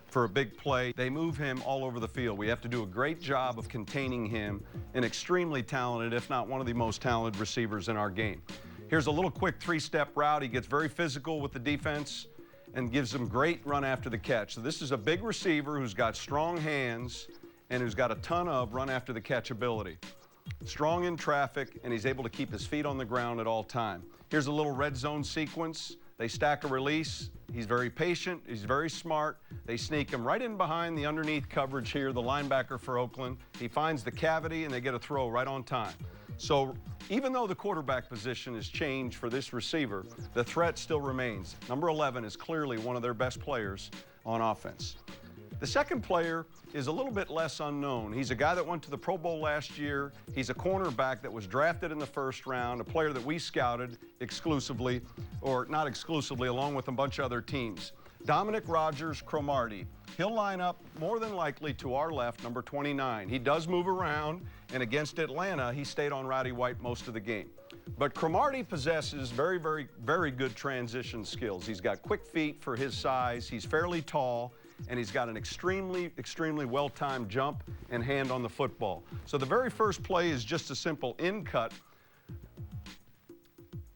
for a big play. They move him all over the field. We have to do a great job of containing him, an extremely talented, if not one of the most talented receivers in our game. Here's a little quick 3-step route. He gets very physical with the defense and gives them great run after the catch. So this is a big receiver who's got strong hands and who's got a ton of run after the catch ability. Strong in traffic, and he's able to keep his feet on the ground at all time. Here's a little red zone sequence. They stack a release. He's very patient. He's very smart. They sneak him right in behind the underneath coverage here, the linebacker for Oakland. He finds the cavity, and they get a throw right on time. So even though the quarterback position has changed for this receiver, the threat still remains. Number 11 is clearly one of their best players on offense. The second player is a little bit less unknown. He's a guy that went to the Pro Bowl last year. He's a cornerback that was drafted in the first round, a player that we scouted exclusively, or not exclusively, along with a bunch of other teams. Dominic Rodgers-Cromartie. He'll line up more than likely to our left, number 29. He does move around, and against Atlanta, he stayed on Roddy White most of the game. But Cromartie possesses very, very, very good transition skills. He's got quick feet for his size. He's fairly tall, and he's got an extremely, extremely well-timed jump and hand on the football. So the very first play is just a simple in-cut.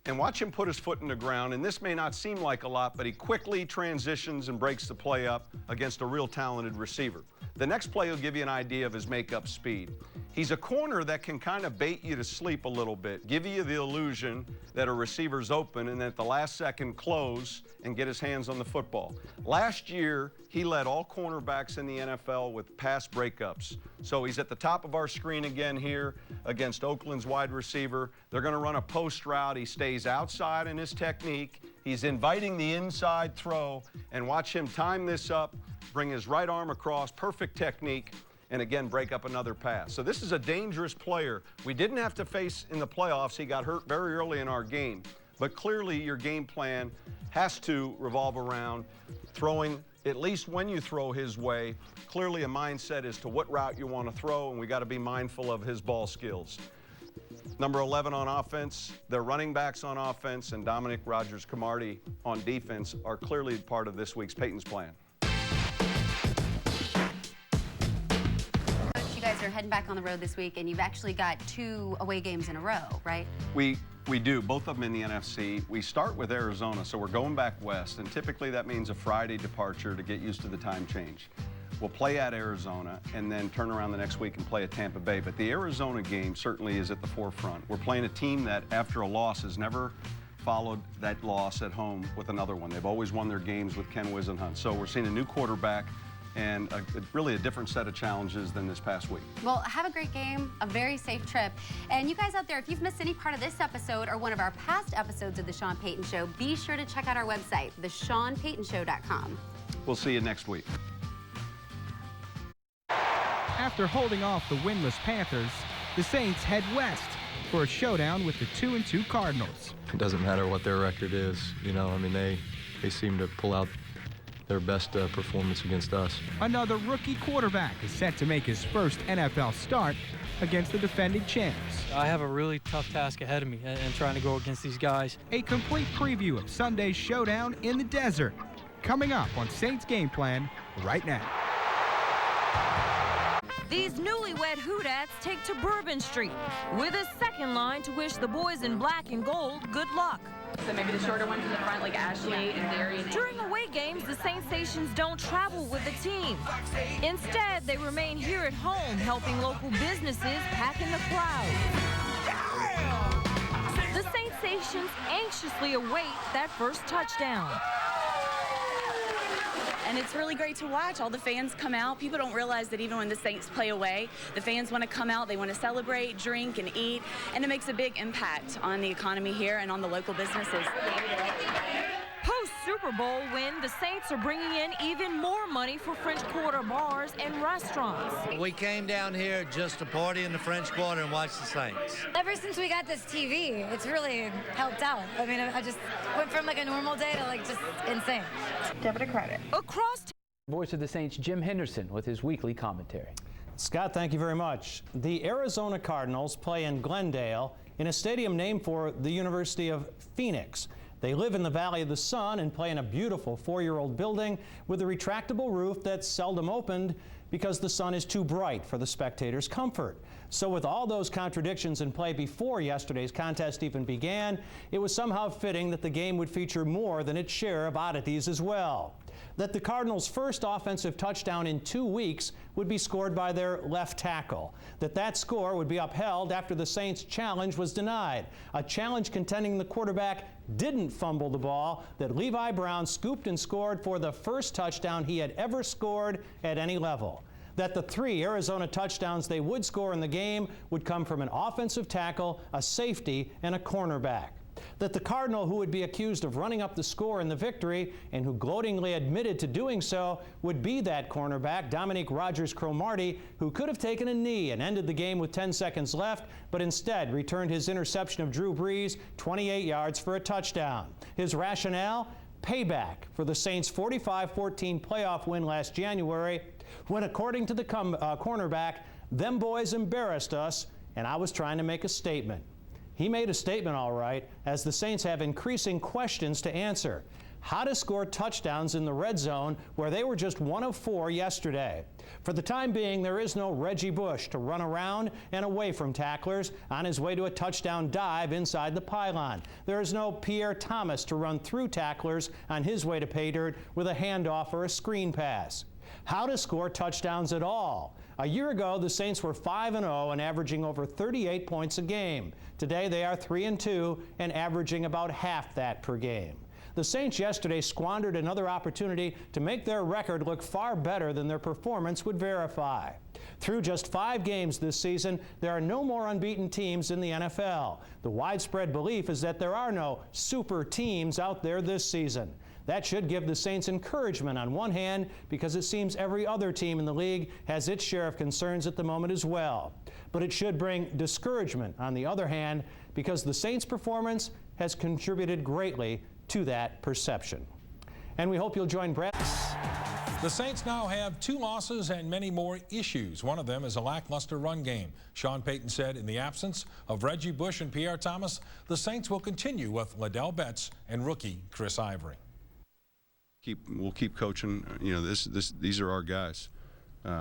And watch him put his foot in the ground, and this may not seem like a lot, but he quickly transitions and breaks the play up against a real talented receiver. The next play will give you an idea of his make-up speed. He's a corner that can kind of bait you to sleep a little bit, give you the illusion that a receiver's open and at the last second close and get his hands on the football. Last year, he led all cornerbacks in the NFL with pass breakups. So he's at the top of our screen again here against Oakland's wide receiver. They're going to run a post route. He stays outside in his technique. He's inviting the inside throw, and watch him time this up, bring his right arm across, perfect technique, and again break up another pass. So this is a dangerous player. We didn't have to face in the playoffs. He got hurt very early in our game. But clearly your game plan has to revolve around throwing, at least when you throw his way, clearly a mindset as to what route you want to throw, and we got to be mindful of his ball skills. Number 11 on offense, their running backs on offense, and Dominic Rodgers-Cromartie on defense are clearly part of this week's Payton's plan. You guys are heading back on the road this week, and you've actually got 2 away games in a row, right? We do, both of them in the NFC. We start with Arizona, so we're going back west, and typically that means a Friday departure to get used to the time change. We'll play at Arizona and then turn around the next week and play at Tampa Bay. But the Arizona game certainly is at the forefront. We're playing a team that, after a loss, has never followed that loss at home with another one. They've always won their games with Ken Wisenhunt. So we're seeing a new quarterback and really a different set of challenges than this past week. Well, have a great game, a very safe trip. And you guys out there, if you've missed any part of this episode or one of our past episodes of The Sean Payton Show, be sure to check out our website, theshawnpaytonshow.com. We'll see you next week. After holding off the winless Panthers, the Saints head west for a showdown with the 2-2 Cardinals. It doesn't matter what their record is, you know, I mean, they seem to pull out their best performance against us. Another rookie quarterback is set to make his first NFL start against the defending champs. I have a really tough task ahead of me and trying to go against these guys. A complete preview of Sunday's showdown in the desert, coming up on Saints Game Plan right now. These newlywed Hoodats take to Bourbon Street with a second line to wish the boys in black and gold good luck. So maybe the shorter ones in the front, like Ashley and Darian. During away games, the Saints stations don't travel with the team. Instead, they remain here at home, helping local businesses pack in the crowd. The Saints stations anxiously await that first touchdown. And it's really great to watch. All the fans come out. People don't realize that even when the Saints play away, the fans want to come out. They want to celebrate, drink, and eat. And it makes a big impact on the economy here and on the local businesses. Post-Super Bowl win, the Saints are bringing in even more money for French Quarter bars and restaurants. We came down here just to party in the French Quarter and watch the Saints. Ever since we got this TV, it's really helped out. I mean, I just went from like a normal day to like just insane. Debit or credit? Across Voice of the Saints, Jim Henderson, with his weekly commentary. Scott, thank you very much. The Arizona Cardinals play in Glendale in a stadium named for the University of Phoenix. They live in the Valley of the Sun and play in a beautiful 4-year-old building with a retractable roof that's seldom opened because the sun is too bright for the spectators' comfort. So with all those contradictions in play before yesterday's contest even began, it was somehow fitting that the game would feature more than its share of oddities as well. That the Cardinals' first offensive touchdown in 2 weeks would be scored by their left tackle. That score would be upheld after the Saints' challenge was denied. A challenge contending the quarterback didn't fumble the ball, that Levi Brown scooped and scored for the first touchdown he had ever scored at any level. That the 3 Arizona touchdowns they would score in the game would come from an offensive tackle, a safety, and a cornerback. That the Cardinal who would be accused of running up the score in the victory and who gloatingly admitted to doing so would be that cornerback, Dominic Rodgers-Cromartie, who could have taken a knee and ended the game with 10 seconds left, but instead returned his interception of Drew Brees 28 yards for a touchdown. His rationale? Payback for the Saints' 45-14 playoff win last January, when, according to the cornerback, them boys embarrassed us, and I was trying to make a statement. He made a statement, all right, as the Saints have increasing questions to answer. How to score touchdowns in the red zone where they were just 1 of 4 yesterday. For the time being, there is no Reggie Bush to run around and away from tacklers on his way to a touchdown dive inside the pylon. There is no Pierre Thomas to run through tacklers on his way to pay dirt with a handoff or a screen pass. How to score touchdowns at all. A year ago, the Saints were 5-0 and averaging over 38 points a game. Today, they are 3-2 and averaging about half that per game. The Saints yesterday squandered another opportunity to make their record look far better than their performance would verify. Through just 5 games this season, there are no more unbeaten teams in the NFL. The widespread belief is that there are no super teams out there this season. That should give the Saints encouragement on one hand, because it seems every other team in the league has its share of concerns at the moment as well. But it should bring discouragement on the other hand, because the Saints' performance has contributed greatly to that perception. And we hope you'll join Brett. The Saints now have 2 losses and many more issues. One of them is a lackluster run game. Sean Payton said in the absence of Reggie Bush and Pierre Thomas, the Saints will continue with Liddell Betts and rookie Chris Ivory. We'll keep coaching. You know, these are our guys. You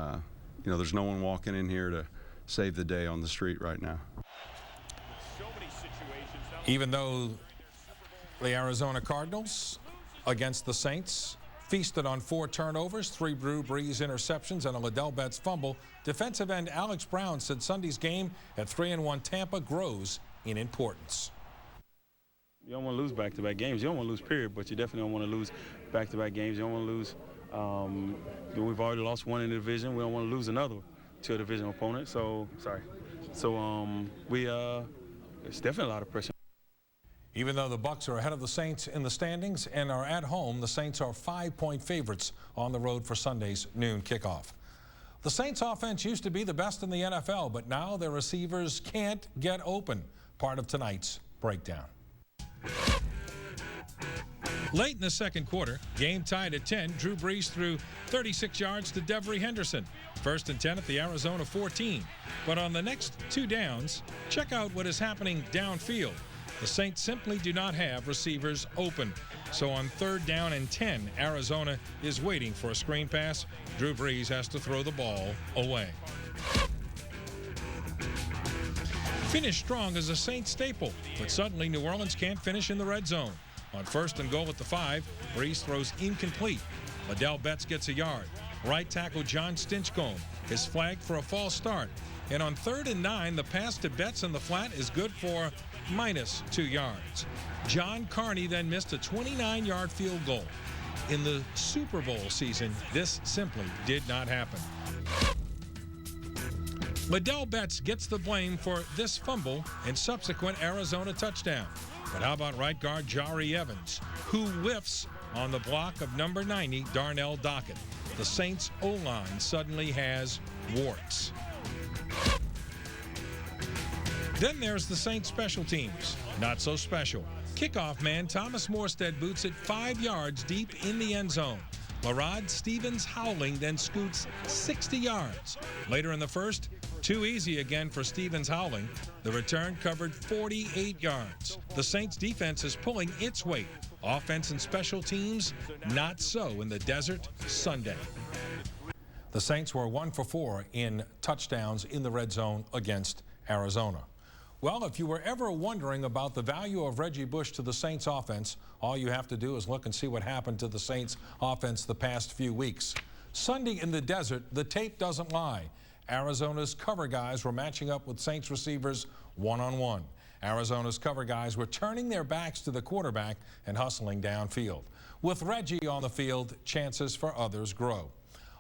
know, there's no one walking in here to save the day on the street right now. Even though the Arizona Cardinals against the Saints feasted on 4 turnovers, 3 Drew Brees interceptions, and a Liddell Betts fumble, defensive end Alex Brown said Sunday's game at 3-1 Tampa grows in importance. You don't want to lose back-to-back games. You don't want to lose, period, but you definitely don't want to lose back-to-back games. You don't want to lose. We've already lost 1 in the division. We don't want to lose another to a division opponent. So, sorry. So, it's definitely a lot of pressure. Even though the Bucs are ahead of the Saints in the standings and are at home, the Saints are 5-point favorites on the road for Sunday's noon kickoff. The Saints offense used to be the best in the NFL, but now their receivers can't get open. Part of tonight's breakdown. Late in the second quarter, game tied at 10, Drew Brees threw 36 yards to Devery Henderson. 1st and 10 at the Arizona 14. But on the next 2 downs, check out what is happening downfield. The Saints simply do not have receivers open. So on 3rd down and 10, Arizona is waiting for a screen pass. Drew Brees has to throw the ball away. Finish strong is a Saints staple, but suddenly New Orleans can't finish in the red zone. On 1st and goal at the 5, Brees throws incomplete. Liddell Betts gets a yard. Right tackle John Stinchcomb is flagged for a false start. And on 3rd and 9, the pass to Betts in the flat is good for -2 yards. John Carney then missed a 29-yard field goal. In the Super Bowl season, this simply did not happen. Liddell Betts gets the blame for this fumble and subsequent Arizona touchdown. But how about right guard Jari Evans, who whiffs on the block of number 90, Darnell Dockett. The Saints' O-line suddenly has warts. Then there's the Saints special teams. Not so special. Kickoff man Thomas Morstead boots it 5 yards deep in the end zone. Larod Stevens Howling then scoots 60 yards. Later in the first, too easy again for Stevens Howling. The return covered 48 yards. The Saints defense is pulling its weight. Offense and special teams, not so in the desert Sunday. The Saints were 1 for 4 in touchdowns in the red zone against Arizona. Well, if you were ever wondering about the value of Reggie Bush to the Saints offense, all you have to do is look and see what happened to the Saints offense the past few weeks. Sunday in the desert, the tape doesn't lie. Arizona's cover guys were matching up with Saints receivers one-on-one. Arizona's cover guys were turning their backs to the quarterback and hustling downfield. With Reggie on the field, chances for others grow.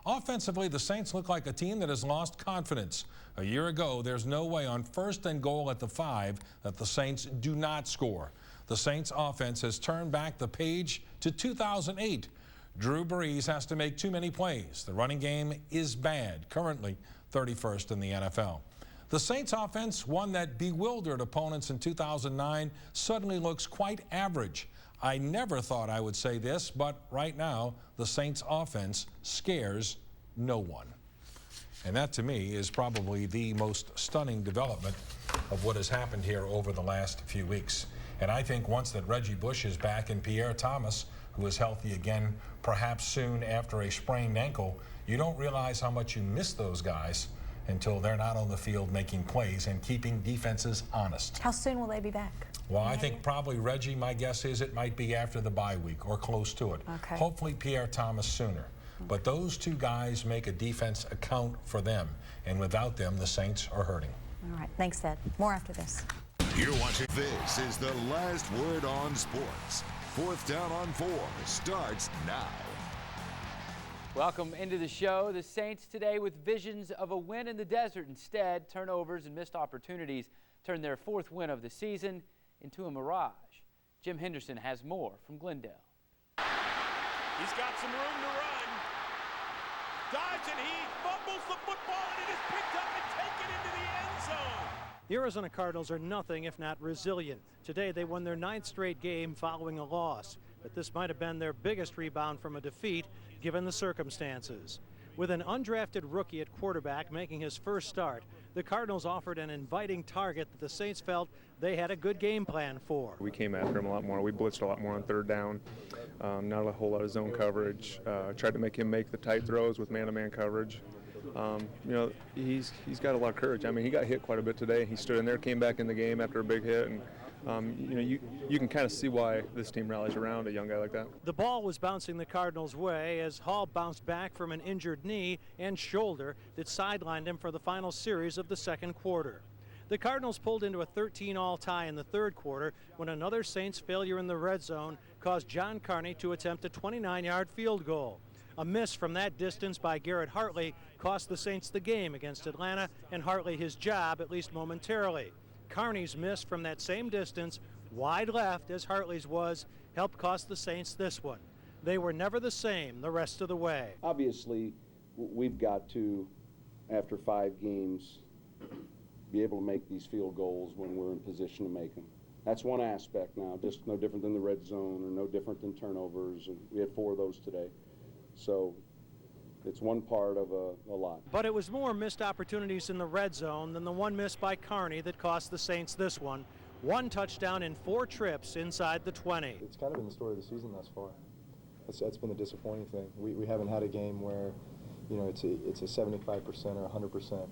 Offensively, the Saints look like a team that has lost confidence. A year ago, there's no way on 1st and goal at the 5 that the Saints do not score. The Saints offense has turned back the page to 2008. Drew Brees has to make too many plays. The running game is bad, currently 31st in the NFL. The Saints offense, one that bewildered opponents in 2009, suddenly looks quite average. I never thought I would say this, but right now, the Saints offense scares no one. And that, to me, is probably the most stunning development of what has happened here over the last few weeks. And I think once that Reggie Bush is back and Pierre Thomas, who is healthy again, perhaps soon after a sprained ankle, you don't realize how much you miss those guys until they're not on the field making plays and keeping defenses honest. How soon will they be back? Well, I think probably Reggie, my guess is it might be after the bye week or close to it. Okay. Hopefully Pierre Thomas sooner. But those two guys make a defense account for them. And without them, the Saints are hurting. All right. Thanks, Ed. More after this. You're watching. This is the last word on sports. 4th down on 4 starts now. Welcome into the show. The Saints today with visions of a win in the desert. Instead, turnovers and missed opportunities turned their 4th win of the season into a mirage. Jim Henderson has more from Glendale. He's got some room to run. Dives and he fumbles the football and it is picked up and taken into the end zone. The Arizona Cardinals are nothing if not resilient. Today they won their 9th straight game following a loss. But this might have been their biggest rebound from a defeat given the circumstances. With an undrafted rookie at quarterback making his first start, the Cardinals offered an inviting target that the Saints felt they had a good game plan for. We came after him a lot more. We blitzed a lot more on third down, not a whole lot of zone coverage. Tried to make him make the tight throws with man-to-man coverage. You know, he's got a lot of courage. I mean, he got hit quite a bit today. He stood in there, came back in the game after a big hit, and you know, you can kind of see why this team rallies around a young guy like that. The ball was bouncing the Cardinals' way as Hall bounced back from an injured knee and shoulder that sidelined him for the final series of the second quarter. The Cardinals pulled into a 13-all tie in the third quarter when another Saints failure in the red zone caused John Carney to attempt a 29-yard field goal. A miss from that distance by Garrett Hartley cost the Saints the game against Atlanta and Hartley his job, at least momentarily. Carney's miss from that same distance, wide left as Hartley's was, helped cost the Saints this one. They were never the same the rest of the way. Obviously, we've got to, after 5 games, be able to make these field goals when we're in position to make them. That's one aspect now, just no different than the red zone or no different than turnovers, and we had 4 of those today. So it's one part of a lot. But it was more missed opportunities in the red zone than the one missed by Carney that cost the Saints this one. 1 touchdown in 4 trips inside the 20. It's kind of been the story of the season thus far. That's been the disappointing thing. We haven't had a game where, you know, it's a 75% or 100%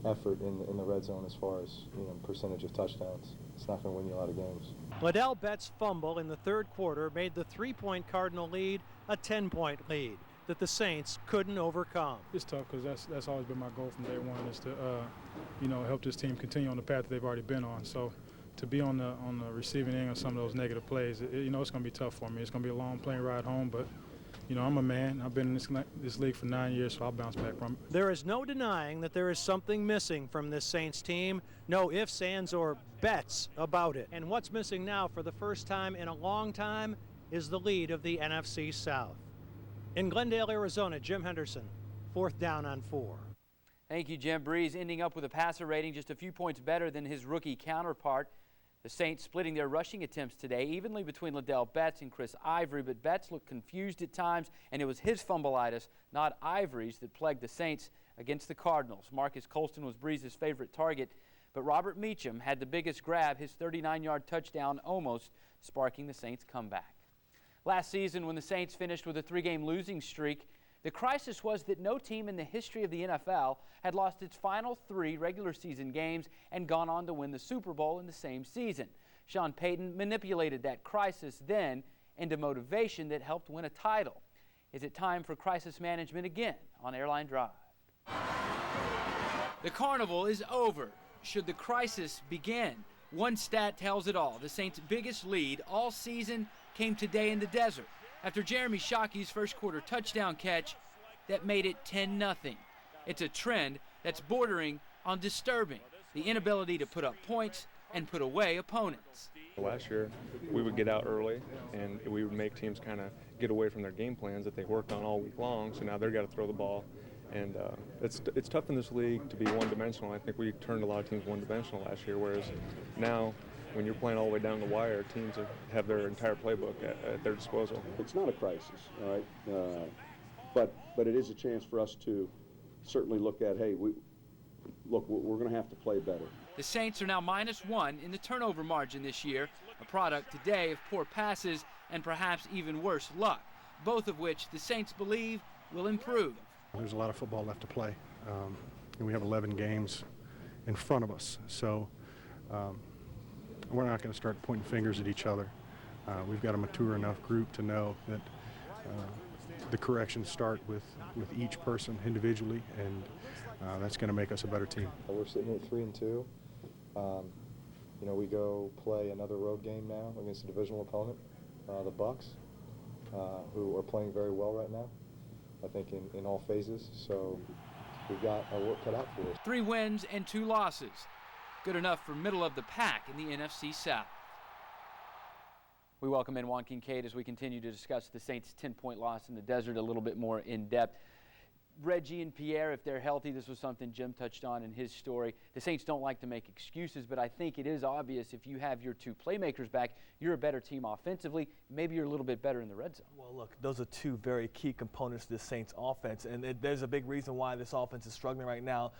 effort in the red zone as far as, you know, percentage of touchdowns. It's not going to win you a lot of games. Liddell Betts' fumble in the third quarter made the 3-point Cardinal lead a 10-point lead that the Saints couldn't overcome. It's tough because that's always been my goal from day one, is to you know, help this team continue on the path that they've already been on. So to be on the receiving end of some of those negative plays, you know, it's going to be tough for me. It's going to be a long plane ride home, but you know, I'm a man. I've been in this league for 9 years, so I'll bounce back from it. There is no denying that there is something missing from this Saints team. No ifs, ands, or bets about it. And what's missing now for the first time in a long time is the lead of the NFC South. In Glendale, Arizona, Jim Henderson, 4th down on 4. Thank you, Jim. Breeze ending up with a passer rating just a few points better than his rookie counterpart. The Saints splitting their rushing attempts today evenly between Liddell Betts and Chris Ivory, but Betts looked confused at times, and it was his fumbleitis, not Ivory's, that plagued the Saints against the Cardinals. Marcus Colston was Breeze's favorite target, but Robert Meacham had the biggest grab, his 39-yard touchdown almost sparking the Saints' comeback. Last season, when the Saints finished with a 3-game losing streak, the crisis was that no team in the history of the NFL had lost its final 3 regular season games and gone on to win the Super Bowl in the same season. Sean Payton manipulated that crisis then into motivation that helped win a title. Is it time for crisis management again on Airline Drive? The carnival is over. Should the crisis begin? One stat tells it all. The Saints' biggest lead all season came today in the desert after Jeremy Shockey's first quarter touchdown catch that made it 10-0. It's a trend that's bordering on disturbing, the inability to put up points and put away opponents. Last year, we would get out early, and we would make teams kind of get away from their game plans that they worked on all week long, so now they've got to throw the ball. And it's tough in this league to be one-dimensional. I think we turned a lot of teams one-dimensional last year, whereas now, when you're playing all the way down the wire, teams have their entire playbook at their disposal. It's not a crisis, all right? But it is a chance for us to certainly look at, hey, we're going to have to play better. The Saints are now -1 in the turnover margin this year, a product today of poor passes and perhaps even worse luck, both of which the Saints believe will improve. There's a lot of football left to play, and we have 11 games in front of us. So we're not going to start pointing fingers at each other. We've got a mature enough group to know that the corrections start with each person individually, and that's going to make us a better team. We're sitting here 3-2. You know, we go play another road game now against a divisional opponent, the Bucks, who are playing very well right now, I think in all phases. So we've got our work cut out for us. 3 wins and 2 losses. Good enough for middle of the pack in the NFC South. We welcome in Juan Kincaid as we continue to discuss the Saints' 10-point loss in the desert a little bit more in depth. Reggie and Pierre, if they're healthy, this was something Jim touched on in his story. The Saints don't like to make excuses, but I think it is obvious if you have your two playmakers back, you're a better team offensively. Maybe you're a little bit better in the red zone. Well, look, those are two very key components to the Saints offense, and there's a big reason why this offense is struggling right now.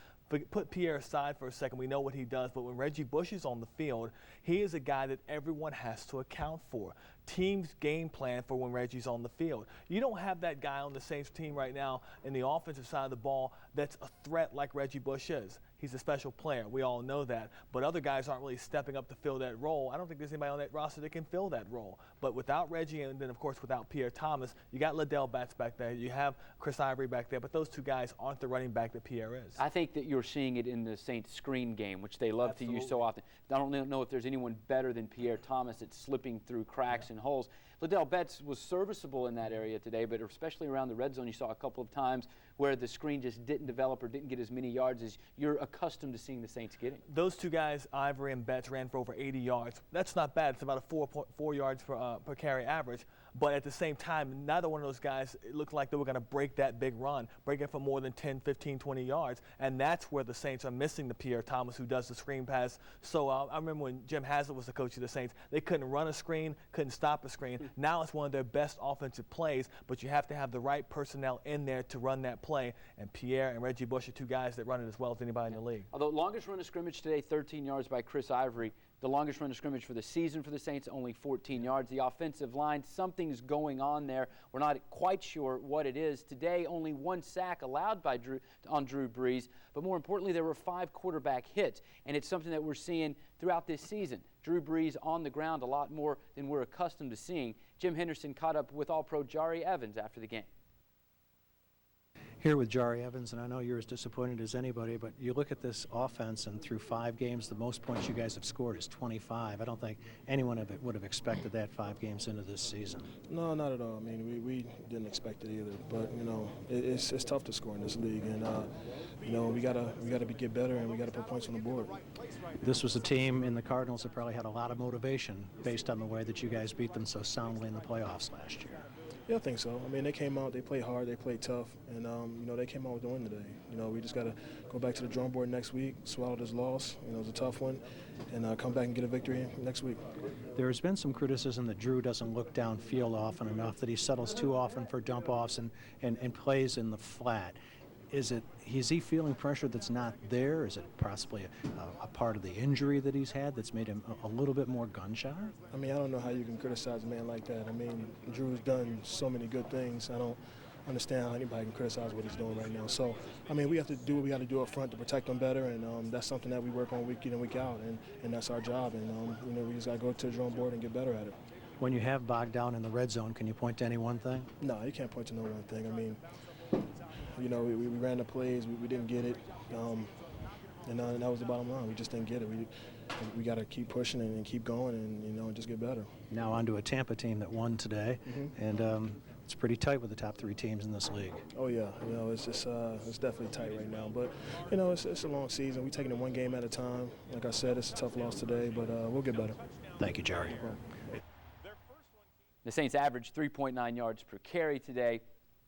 Put Pierre aside for a second. We know what he does, but when Reggie Bush is on the field, he is a guy that everyone has to account for. Teams game plan for when Reggie's on the field. You don't have that guy on the Saints team right now in the offensive side of the ball that's a threat like Reggie Bush is. He's a special player. We all know that. But other guys aren't really stepping up to fill that role. I don't think there's anybody on that roster that can fill that role. But without Reggie and then, of course, without Pierre Thomas, you got Liddell Betts back there. You have Chris Ivory back there. But those two guys aren't the running back that Pierre is. I think that you're seeing it in the Saints screen game, which they love to use so often. I don't know if there's anyone better than Pierre Thomas at slipping through cracks and holes. Liddell Betts was serviceable in that area today, but especially around the red zone, you saw a couple of times where the screen just didn't develop or didn't get as many yards as you're accustomed to seeing the Saints getting. Those two guys, Ivory and Betts, ran for over 80 yards. That's not bad. It's about a 4 yards per carry average. But at the same time, neither one of those guys, it looked like they were going to break that big run, break it for more than 10, 15, 20 yards. And that's where the Saints are missing the Pierre Thomas who does the screen pass. So I remember when Jim Haslett was the coach of the Saints, they couldn't run a screen, couldn't stop a screen. Now it's one of their best offensive plays, but you have to have the right personnel in there to run that play. And Pierre and Reggie Bush are two guys that run it as well as anybody in the league. Although longest run of scrimmage today, 13 yards by Chris Ivory. The longest run of scrimmage for the season for the Saints, only 14 yards. The offensive line, something's going on there. We're not quite sure what it is. Today, only 1 sack allowed by Drew Brees. But more importantly, there were 5 quarterback hits. And it's something that we're seeing throughout this season. Drew Brees on the ground a lot more than we're accustomed to seeing. Jim Henderson caught up with All-Pro Jari Evans after the game. Here with Jari Evans, and I know you're as disappointed as anybody, but you look at this offense, and through 5 games, the most points you guys have scored is 25. I don't think anyone would have expected that 5 games into this season. No, not at all. I mean, we didn't expect it either. But you know, it's tough to score in this league, and you know, we gotta get better, and we gotta put points on the board. This was a team in the Cardinals that probably had a lot of motivation based on the way that you guys beat them so soundly in the playoffs last year. Yeah, I think so. I mean, they came out, they played hard, they played tough, and, you know, they came out with the win today. You know, we just got to go back to the drawing board next week, swallow this loss. You know, it was a tough one, and come back and get a victory next week. There has been some criticism that Drew doesn't look downfield often enough, that he settles too often for dump-offs and plays in the flat. Is he feeling pressure that's not there? Is it possibly a part of the injury that he's had that's made him a little bit more gun-shy? I mean, I don't know how you can criticize a man like that. I mean, Drew's done so many good things. I don't understand how anybody can criticize what he's doing right now. So, I mean, we have to do what we got to do up front to protect him better, and that's something that we work on week in and week out, and that's our job. And, you know, we just got to go to the drawing board and get better at it. When you have bogged down in the red zone, can you point to any one thing? No, you can't point to no one thing. I mean, you know, we ran the plays, we didn't get it, and that was the bottom line. We just didn't get it. We got to keep pushing and keep going, and you know, just get better. Now on to a Tampa team that won today, and it's pretty tight with the top 3 teams in this league. Oh yeah, you know, it's just it's definitely tight right now. But you know, it's a long season. We're taking it one game at a time. Like I said, it's a tough loss today, but we'll get better. Thank you, Jari. The Saints averaged 3.9 yards per carry today.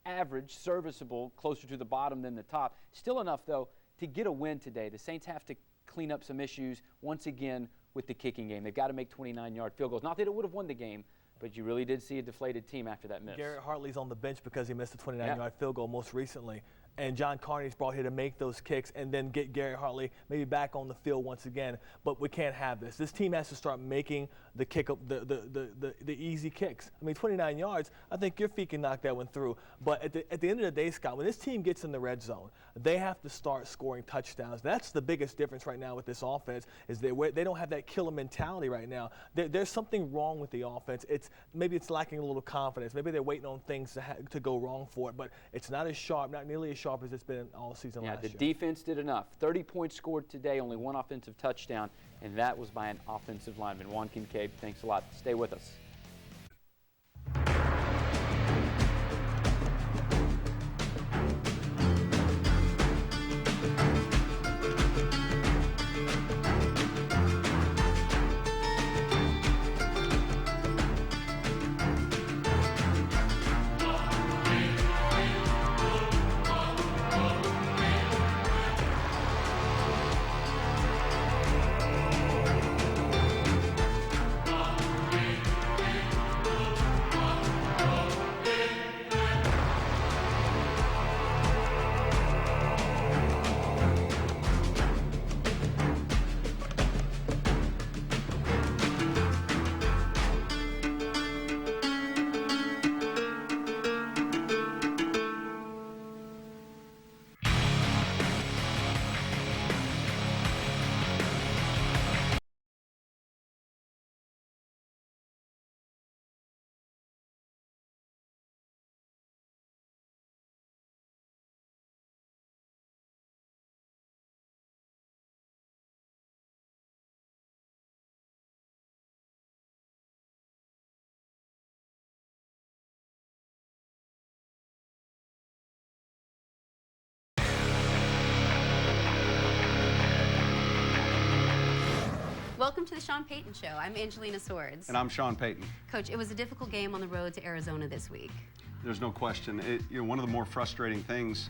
Average, serviceable, closer to the bottom than the top. Still enough, though, to get a win today. The Saints have to clean up some issues once again with the kicking game. They've got to make 29-yard field goals. Not that it would have won the game, but you really did see a deflated team after that miss. Garrett Hartley's on the bench because he missed a 29-yard field goal most recently. And John Carney's brought here to make those kicks and then get Garrett Hartley maybe back on the field once again. But we can't have this. This team has to start making the kick up, the easy kicks. I mean, 29 yards, I think your feet can knock that one through. But at the end of the day, Scott, when this team gets in the red zone, they have to start scoring touchdowns. That's the biggest difference right now with this offense is they don't have that killer mentality right now. There's something wrong with the offense. Maybe it's lacking a little confidence. Maybe they're waiting on things to go wrong for it. But it's not as sharp, not nearly as sharp as it's been all season last year. Yeah, the defense did enough. 30 points scored today, only 1 offensive touchdown, and that was by an offensive lineman. Juan Kincaid, thanks a lot. Stay with us. Welcome to the Sean Payton Show. I'm Angelina Swords. And I'm Sean Payton. Coach, it was a difficult game on the road to Arizona this week. There's no question. One of the more frustrating things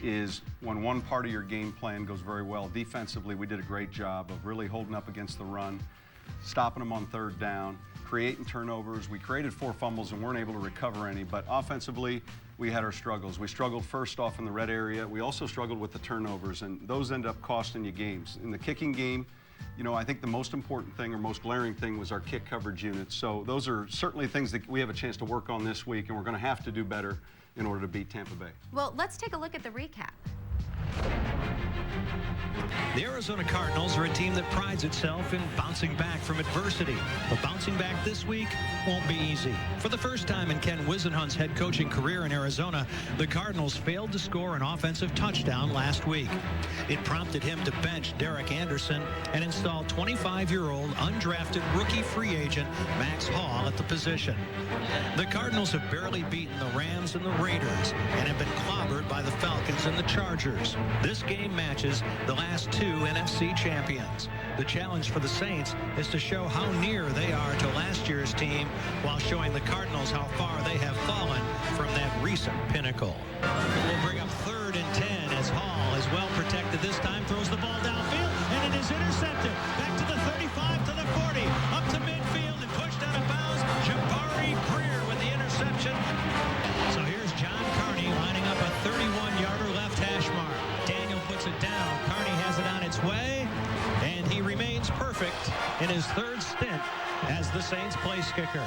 is when one part of your game plan goes very well. Defensively, we did a great job of really holding up against the run, stopping them on third down, creating turnovers. We created 4 fumbles and weren't able to recover any, but offensively, we had our struggles. We struggled first off in the red area. We also struggled with the turnovers, and those end up costing you games. In the kicking game, I think the most important thing or most glaring thing was our kick coverage units. So those are certainly things that we have a chance to work on this week, and we're going to have to do better in order to beat Tampa Bay. Well, let's take a look at the recap. The Arizona Cardinals are a team that prides itself in bouncing back from adversity. But bouncing back this week won't be easy. For the first time in Ken Wisenhunt's head coaching career in Arizona, the Cardinals failed to score an offensive touchdown last week. It prompted him to bench Derek Anderson and install 25-year-old undrafted rookie free agent Max Hall at the position. The Cardinals have barely beaten the Rams and the Raiders and have been clobbered by the Falcons and the Chargers. This game matches the last 2 NFC champions. The challenge for the Saints is to show how near they are to last year's team while showing the Cardinals how far they have fallen from that recent pinnacle. We'll bring up 3rd and 10 as Hall is well protected this time, throws the ball downfield, and it is intercepted. Back to the 35, to the 40, up to midfield and pushed out of bounds. Jabari Greer with the interception. So here's John Carney lining up a 31-yarder left hash mark. Daniel puts it down. Carney has it on its way, and he remains perfect in his 3rd stint as the Saints place kicker.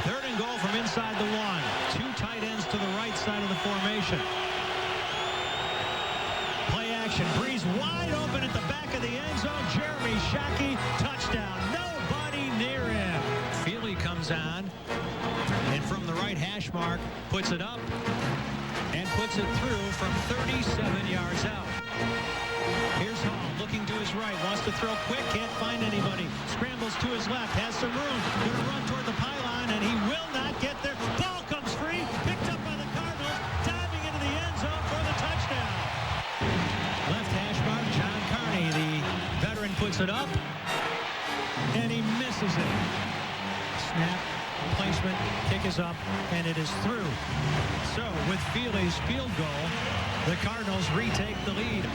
3rd and goal from inside the 1. 2 tight ends to the right side of the formation. Play action. Breeze wide open at the back of the end zone. Jeremy Shockey, touchdown. Nobody near him. Feely comes on, and from the right hash mark, puts it up and puts it through from 37 yards out. Here's Hall looking to his right, wants to throw quick, can't find anybody. Scrambles to his left, has some room, going to run toward the pylon, and he will not get there. Ball comes free, picked up by the Cardinals, diving into the end zone for the touchdown. Left hash mark, John Carney, the veteran, puts it up, and he misses it. Snap, placement, kick is up, and it is through. So with Feely's field goal, the Cardinals retake the lead.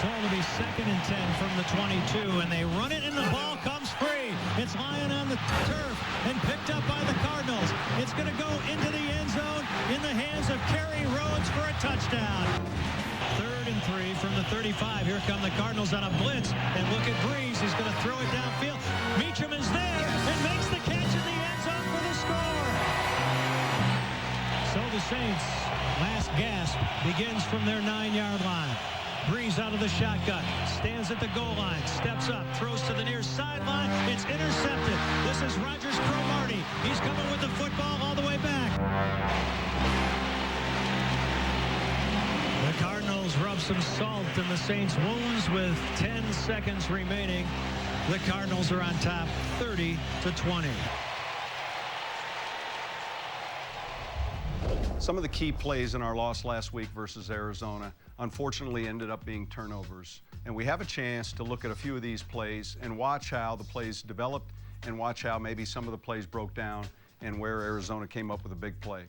So it'll be 2nd and 10 from the 22, and they run it, and the ball comes free. It's lying on the turf and picked up by the Cardinals. It's going to go into the end zone in the hands of Kerry Rhodes for a touchdown. 3rd and 3 from the 35. Here come the Cardinals on a blitz, and look at Breeze. He's going to throw it downfield. Meacham is there and makes the catch in the end zone for the score. So the Saints' last gasp begins from their 9-yard line. Breeze out of the shotgun, stands at the goal line, steps up, throws to the near sideline. It's intercepted. This is Rogers Cromartie. He's coming with the football all the way back. The Cardinals rub some salt in the Saints' wounds with 10 seconds remaining. The Cardinals are on top 30-20. Some of the key plays in our loss last week versus Arizona unfortunately ended up being turnovers. And we have a chance to look at a few of these plays and watch how the plays developed and watch how maybe some of the plays broke down and where Arizona came up with a big play.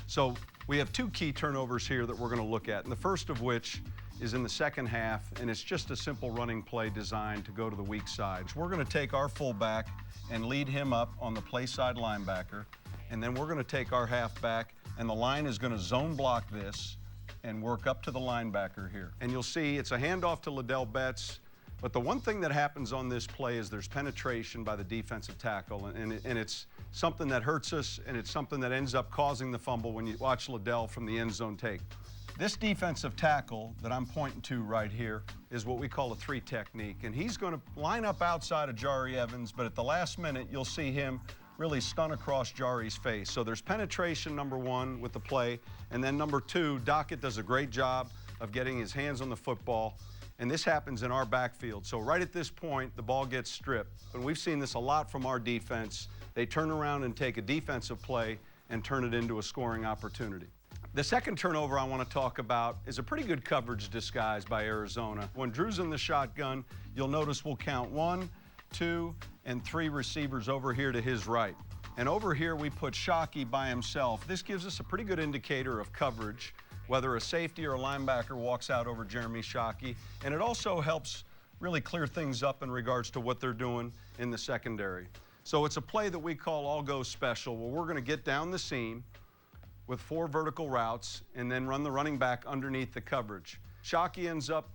So we have 2 key turnovers here that we're going to look at, and the first of which is in the second half, and it's just a simple running play designed to go to the weak side. So we're going to take our fullback and lead him up on the play side linebacker, and then we're going to take our halfback, and the line is going to zone block this and work up to the linebacker here. And you'll see it's a handoff to Liddell Betts, but the one thing that happens on this play is there's penetration by the defensive tackle, and it's something that hurts us, and it's something that ends up causing the fumble when you watch Liddell from the end zone take. This defensive tackle that I'm pointing to right here is what we call a 3 technique, and he's going to line up outside of Jari Evans, but at the last minute you'll see him really stun across Jari's face. So there's penetration, number 1, with the play, and then number 2, Dockett does a great job of getting his hands on the football, and this happens in our backfield. So right at this point, the ball gets stripped, and we've seen this a lot from our defense. They turn around and take a defensive play and turn it into a scoring opportunity. The second turnover I want to talk about is a pretty good coverage disguise by Arizona. When Drew's in the shotgun, you'll notice we'll count 1, 2, and 3 receivers over here to his right. And over here we put Shockey by himself. This gives us a pretty good indicator of coverage, whether a safety or a linebacker walks out over Jeremy Shockey. And it also helps really clear things up in regards to what they're doing in the secondary. So it's a play that we call all go special, where we're going to get down the seam with 4 vertical routes and then run the running back underneath the coverage. Shockey ends up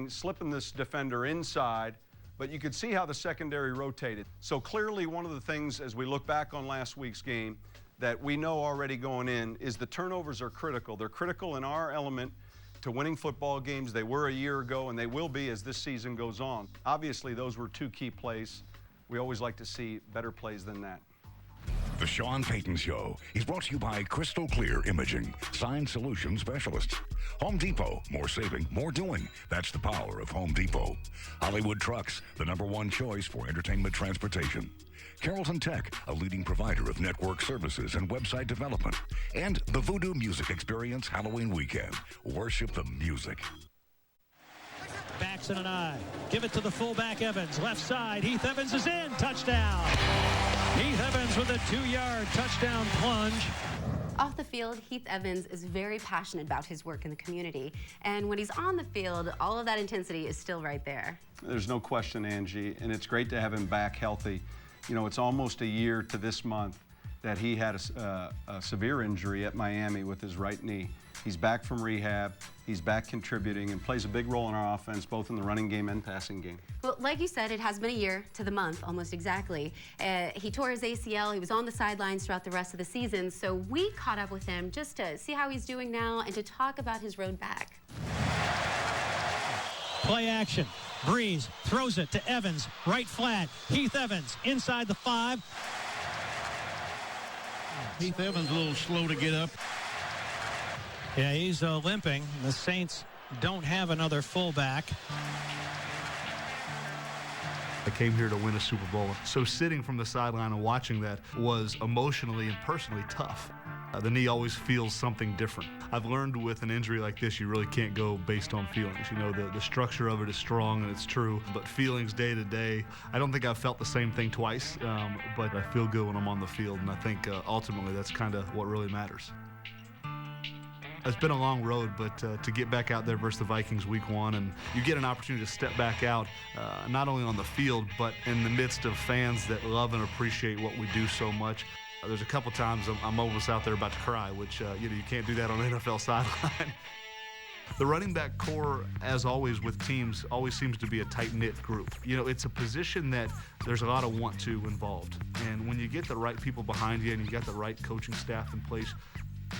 slipping this defender inside, but you could see how the secondary rotated. So clearly one of the things as we look back on last week's game that we know already going in is the turnovers are critical. They're critical in our element to winning football games. They were a year ago, and they will be as this season goes on. Obviously, those were 2 key plays. We always like to see better plays than that. The Sean Payton Show is brought to you by Crystal Clear Imaging, Sign Solution Specialists. Home Depot, more saving, more doing. That's the power of Home Depot. Hollywood Trucks, the #1 choice for entertainment transportation. Carrollton Tech, a leading provider of network services and website development. And the Voodoo Music Experience Halloween Weekend. Worship the music. Backs in an eye. Give it to the fullback Evans. Left side. Heath Evans is in. Touchdown. Heath Evans with a 2-yard touchdown plunge. Off the field, Heath Evans is very passionate about his work in the community. And when he's on the field, all of that intensity is still right there. There's no question, Angie, and it's great to have him back healthy. You know, it's almost a year to this month that he had a severe injury at Miami with his right knee. He's back from rehab, he's back contributing, and plays a big role in our offense, both in the running game and passing game. Well, like you said, it has been a year to the month, almost exactly. He tore his ACL, he was on the sidelines throughout the rest of the season, so we caught up with him just to see how he's doing now and to talk about his road back. Play action. Breeze throws it to Evans, right flat. Heath Evans inside the 5. Heath Evans a little slow to get up. Yeah, he's limping. The Saints don't have another fullback. I came here to win a Super Bowl. So sitting from the sideline and watching that was emotionally and personally tough. The knee always feels something different. I've learned with an injury like this, you really can't go based on feelings. You know, the structure of it is strong and it's true, but feelings day to day, I don't think I've felt the same thing twice, but I feel good when I'm on the field, and I think ultimately that's kind of what really matters. It's been a long road, but to get back out there versus the Vikings week 1, and you get an opportunity to step back out, not only on the field, but in the midst of fans that love and appreciate what we do so much. There's a couple times I'm almost out there about to cry, which you can't do that on an NFL sideline. The running back core, as always with teams, always seems to be a tight-knit group. You know, it's a position that there's a lot of want-to involved. And when you get the right people behind you and you got the right coaching staff in place,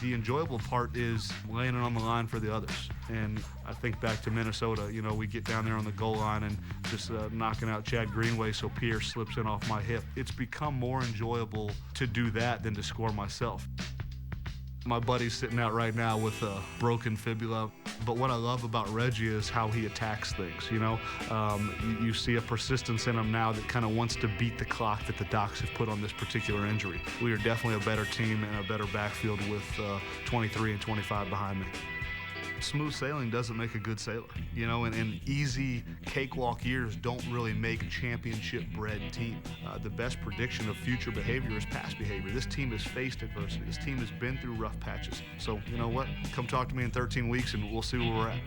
the enjoyable part is laying it on the line for the others. And I think back to Minnesota, you know, we get down there on the goal line and just knocking out Chad Greenway so Pierre slips in off my hip. It's become more enjoyable to do that than to score myself. My buddy's sitting out right now with a broken fibula, but what I love about Reggie is how he attacks things, you know? You see a persistence in him now that kind of wants to beat the clock that the docs have put on this particular injury. We are definitely a better team and a better backfield with 23 and 25 behind me. Smooth sailing doesn't make a good sailor, you know, and easy cakewalk years don't really make a championship-bred team. The best prediction of future behavior is past behavior. This team has faced adversity. This team has been through rough patches. So, you know what? Come talk to me in 13 weeks and we'll see where we're at.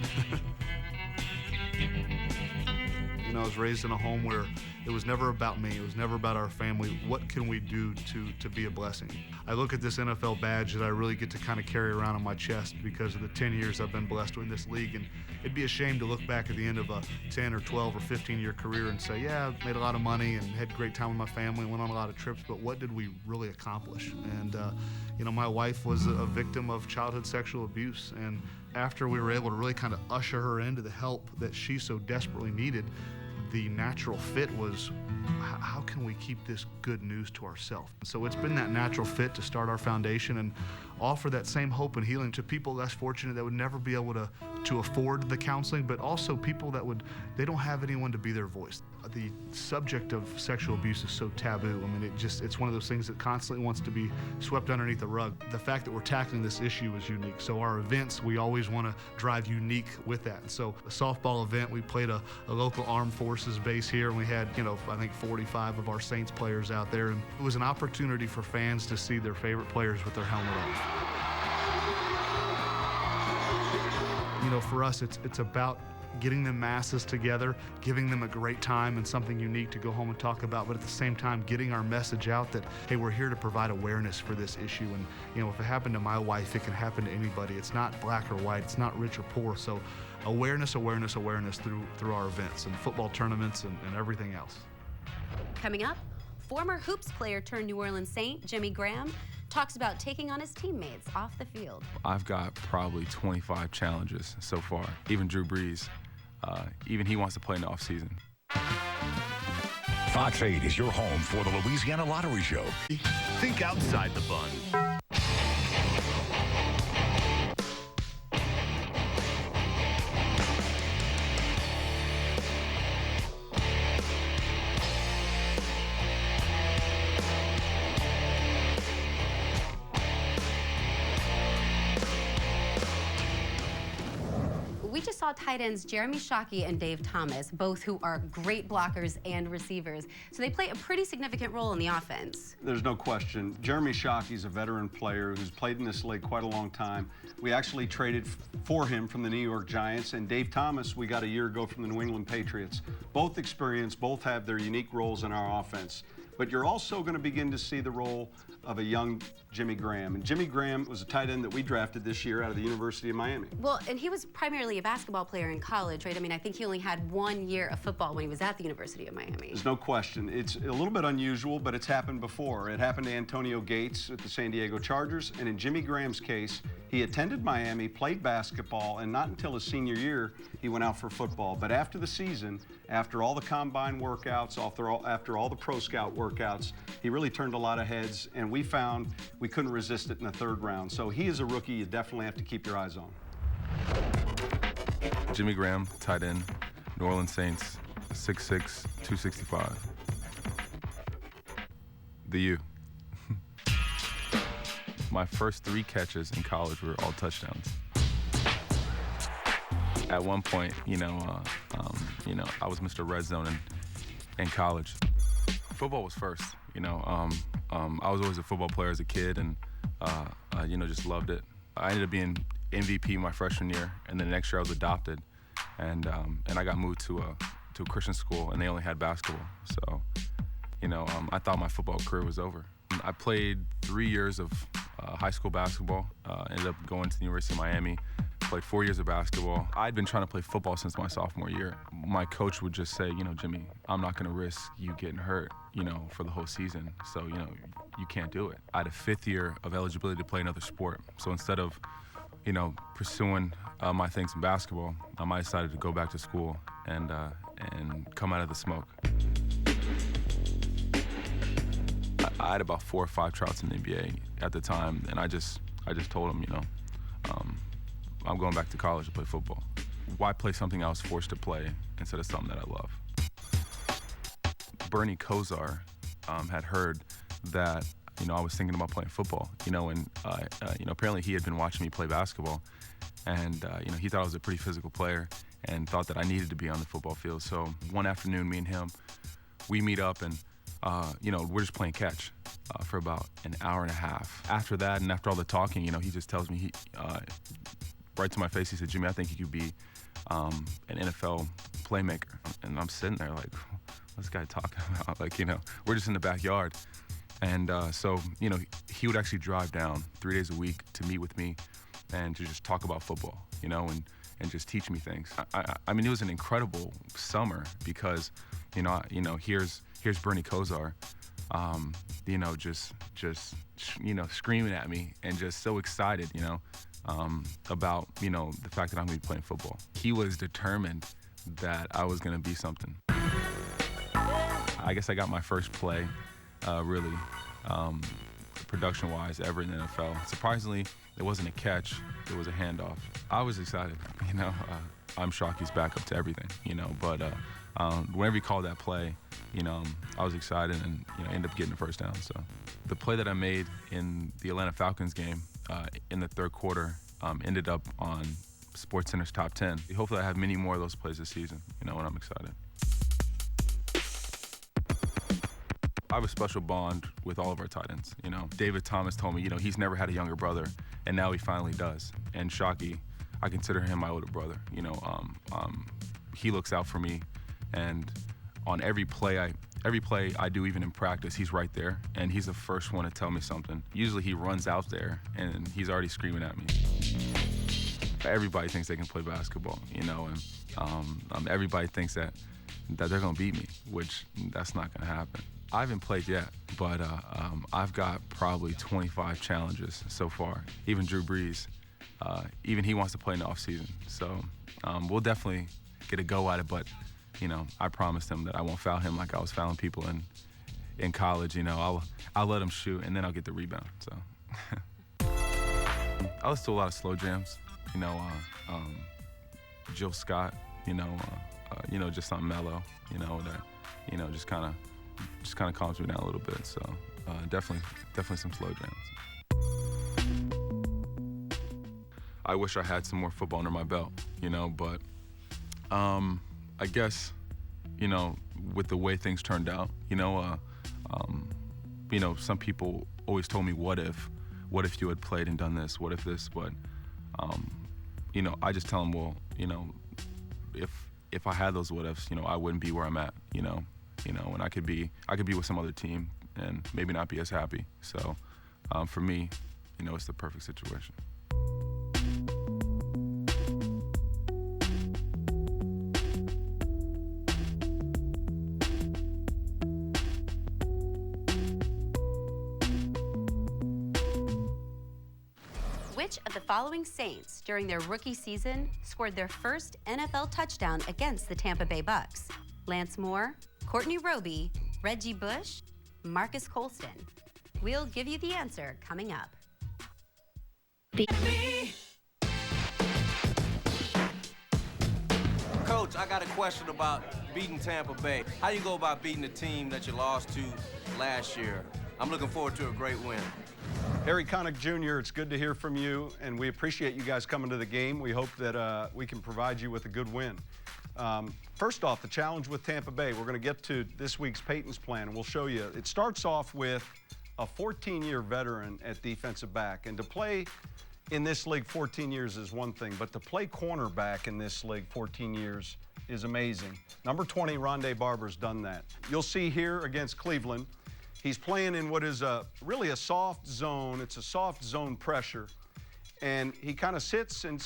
You know, I was raised in a home where it was never about me. It was never about our family. What can we do to be a blessing? I look at this NFL badge that I really get to kind of carry around on my chest because of the 10 years I've been blessed in this league. And it'd be a shame to look back at the end of a 10 or 12 or 15-year career and say, yeah, I made a lot of money and had a great time with my family, went on a lot of trips, but what did we really accomplish? And, you know, my wife was a victim of childhood sexual abuse. And after we were able to really kind of usher her into the help that she so desperately needed, the natural fit was, how can we keep this good news to ourselves? So it's been that natural fit to start our foundation and offer that same hope and healing to people less fortunate that would never be able to to afford the counseling, but also people that they don't have anyone to be their voice. The subject of sexual abuse is so taboo. I mean, it's one of those things that constantly wants to be swept underneath the rug. The fact that we're tackling this issue is unique. So our events, we always want to drive unique with that. And so a softball event, we played a local armed forces base here, and we had, I think 45 of our Saints players out there. And it was an opportunity for fans to see their favorite players with their helmet off. For us, it's about getting the masses together, giving them a great time and something unique to go home and talk about, but at the same time getting our message out that, hey, we're here to provide awareness for this issue. And if it happened to my wife, it can happen to anybody. It's not black or white, it's not rich or poor. So awareness through our events and football tournaments and everything else. Coming up, former Hoops player turned New Orleans Saint, Jimmy Graham, talks about taking on his teammates off the field. I've got probably 25 challenges so far. Even Drew Brees, even he wants to play in the offseason. Fox 8 is your home for the Louisiana Lottery Show. Think outside the bun. We just saw tight ends Jeremy Shockey and Dave Thomas, both who are great blockers and receivers. So they play a pretty significant role in the offense. There's no question. Jeremy Shockey's a veteran player who's played in this league quite a long time. We actually traded for him from the New York Giants, and Dave Thomas we got a year ago from the New England Patriots. Both experienced, both have their unique roles in our offense. But you're also going to begin to see the role of a young Jimmy Graham. And Jimmy Graham was a tight end that we drafted this year out of the University of Miami. Well, and he was primarily a basketball player in college, right? I mean, I think he only had 1 year of football when he was at the University of Miami. There's no question. It's a little bit unusual, but it's happened before. It happened to Antonio Gates at the San Diego Chargers, and in Jimmy Graham's case, he attended Miami, played basketball, and not until his senior year, he went out for football. But after the season, after all the combine workouts, after all the pro scout workouts, he really turned a lot of heads, and we found we couldn't resist it in the third round. So he is a rookie you definitely have to keep your eyes on. Jimmy Graham, tight end, New Orleans Saints, 6'6", 265. The U. My first 3 catches in college were all touchdowns. At one point, I was Mr. Red Zone in college. Football was first, I was always a football player as a kid, and just loved it. I ended up being MVP my freshman year, and then the next year I was adopted, and I got moved to a Christian school, and they only had basketball. So, I thought my football career was over. I played 3 years of high school basketball, ended up going to the University of Miami, played 4 years of basketball. I'd been trying to play football since my sophomore year. My coach would just say, Jimmy, I'm not gonna risk you getting hurt, for the whole season. So, you can't do it. I had a 5th year of eligibility to play another sport. So instead of, pursuing my things in basketball, I decided to go back to school and come out of the smoke. I had about 4 or 5 tryouts in the NBA at the time, and I just told him, I'm going back to college to play football. Why play something I was forced to play instead of something that I love? Bernie Kosar had heard that, I was thinking about playing football, and apparently he had been watching me play basketball, and he thought I was a pretty physical player and thought that I needed to be on the football field. So one afternoon, me and him, we meet up, and we're just playing catch for about an hour and a half. After that, and after all the talking, he just tells me, right to my face, he said, Jimmy, I think you could be an NFL playmaker. And I'm sitting there like, what's this guy talking about? Like, we're just in the backyard. And so, he would actually drive down 3 days a week to meet with me and to just talk about football, and just teach me things. I mean, it was an incredible summer because, here's Bernie Kosar, just screaming at me and just so excited, about, the fact that I'm going to be playing football. He was determined that I was going to be something. I guess I got my first play, really, production-wise ever in the NFL. Surprisingly, it wasn't a catch, it was a handoff. I was excited, I'm shocked he's back up to everything, but whenever he called that play, I was excited and, ended up getting the first down. So the play that I made in the Atlanta Falcons game in the third quarter ended up on SportsCenter's top 10. Hopefully I have many more of those plays this season, and I'm excited. I have a special bond with all of our tight ends. David Thomas told me, he's never had a younger brother, and now he finally does. And Shockey, I consider him my older brother. He looks out for me, and on every play I do, even in practice, he's right there, and he's the first one to tell me something. Usually he runs out there, and he's already screaming at me. Everybody thinks they can play basketball, and everybody thinks that they're gonna beat me, which that's not gonna happen. I haven't played yet, but I've got probably 25 challenges so far. Even Drew Brees, even he wants to play in the offseason. So we'll definitely get a go at it, but I promised him that I won't foul him like I was fouling people in college. I'll let him shoot, and then I'll get the rebound. So I listen to a lot of slow jams. Jill Scott. Just something mellow. That just kind of calms me down a little bit. So definitely some slow jams. I wish I had some more football under my belt. But I guess, with the way things turned out, some people always told me, what if you had played and done this, what if this, but, I just tell them, well, if I had those what ifs, I wouldn't be where I'm at, and I could be with some other team and maybe not be as happy. So for me, it's the perfect situation. Which of the following Saints during their rookie season scored their first NFL touchdown against the Tampa Bay Bucks? Lance Moore, Courtney Roby, Reggie Bush, Marcus Colston. We'll give you the answer coming up. Coach, I got a question about beating Tampa Bay. How do you go about beating the team that you lost to last year? I'm looking forward to a great win. Harry Connick Jr., it's good to hear from you, and we appreciate you guys coming to the game. We hope that we can provide you with a good win. First off, the challenge with Tampa Bay. We're going to get to this week's Payton's plan, and we'll show you. It starts off with a 14-year veteran at defensive back, and to play in this league 14 years is one thing, but to play cornerback in this league 14 years is amazing. Number 20, Rondé Barber's done that. You'll see here against Cleveland, he's playing in what is really a soft zone. It's a soft zone pressure. And he kind of sits and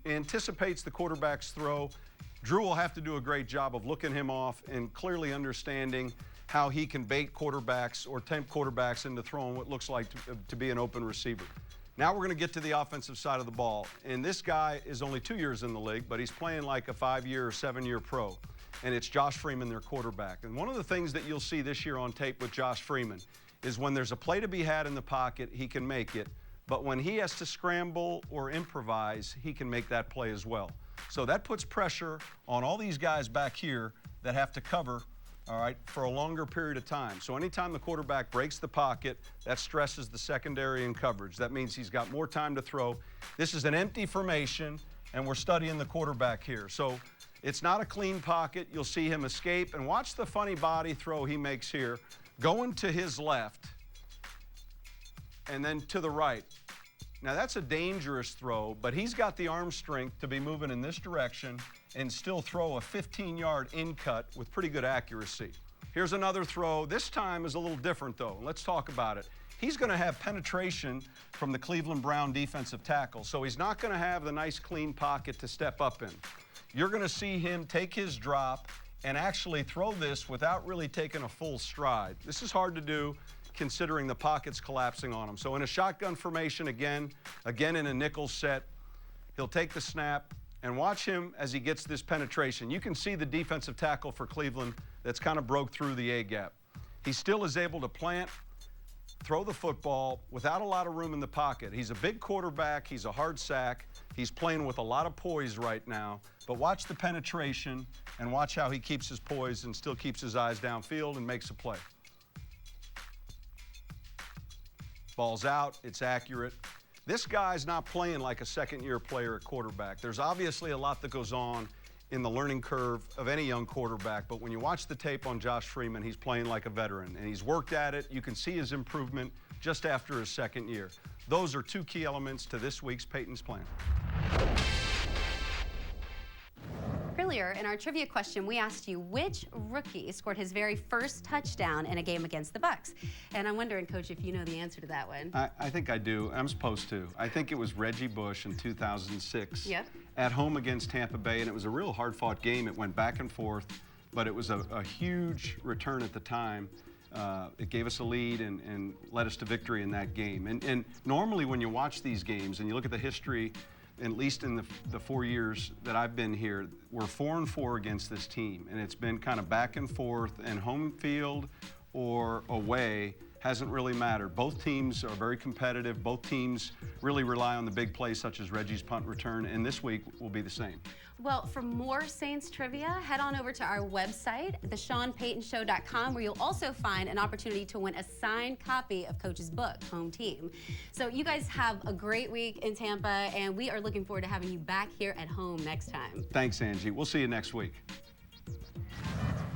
anticipates the quarterback's throw. Drew will have to do a great job of looking him off and clearly understanding how he can bait quarterbacks or tempt quarterbacks into throwing what looks like to be an open receiver. Now we're going to get to the offensive side of the ball. And this guy is only 2 years in the league, but he's playing like a 5-year or 7-year pro. And it's Josh Freeman, their quarterback. And one of the things that you'll see this year on tape with Josh Freeman is when there's a play to be had in the pocket, he can make it. But when he has to scramble or improvise, he can make that play as well. So that puts pressure on all these guys back here that have to cover, all right, for a longer period of time. So anytime the quarterback breaks the pocket, that stresses the secondary in coverage. That means he's got more time to throw. This is an empty formation, and we're studying the quarterback here. So it's not a clean pocket. You'll see him escape, and watch the funny body throw he makes here, going to his left and then to the right. Now that's a dangerous throw, but he's got the arm strength to be moving in this direction and still throw a 15-yard in-cut with pretty good accuracy. Here's another throw. This time is a little different, though. Let's talk about it. He's going to have penetration from the Cleveland Brown defensive tackle, so he's not going to have the nice clean pocket to step up in. You're going to see him take his drop and actually throw this without really taking a full stride. This is hard to do considering the pocket's collapsing on him. So in a shotgun formation, again in a nickel set, he'll take the snap and watch him as he gets this penetration. You can see the defensive tackle for Cleveland that's kind of broke through the A-gap. He still is able to plant, throw the football without a lot of room in the pocket. He's a big quarterback. He's a hard sack. He's playing with a lot of poise right now. But watch the penetration and watch how he keeps his poise and still keeps his eyes downfield and makes a play. Ball's out. It's accurate. This guy's not playing like a second-year player at quarterback. There's obviously a lot that goes on in the learning curve of any young quarterback, but when you watch the tape on Josh Freeman, he's playing like a veteran, and he's worked at it. You can see his improvement just after his second year. Those are two key elements to this week's Payton's Plan. Earlier in our trivia question, we asked you which rookie scored his very first touchdown in a game against the Bucs. And I'm wondering, Coach, if you know the answer to that one. I think I do. I'm supposed to. I think it was Reggie Bush in 2006 Yep. at home against Tampa Bay, and it was a real hard-fought game. It went back and forth, but it was a huge return at the time. It gave us a lead and led us to victory in that game. And normally when you watch these games and you look at the history, at least in the 4 years that I've been here, we're 4-4 against this team, and it's been kind of back and forth, and home field or away hasn't really mattered. Both teams are very competitive. Both teams really rely on the big plays such as Reggie's punt return, and this week will be the same. Well, for more Saints trivia, head on over to our website, theshawnpaytonshow.com, where you'll also find an opportunity to win a signed copy of Coach's book, Home Team. So you guys have a great week in Tampa, and we are looking forward to having you back here at home next time. Thanks, Angie. We'll see you next week.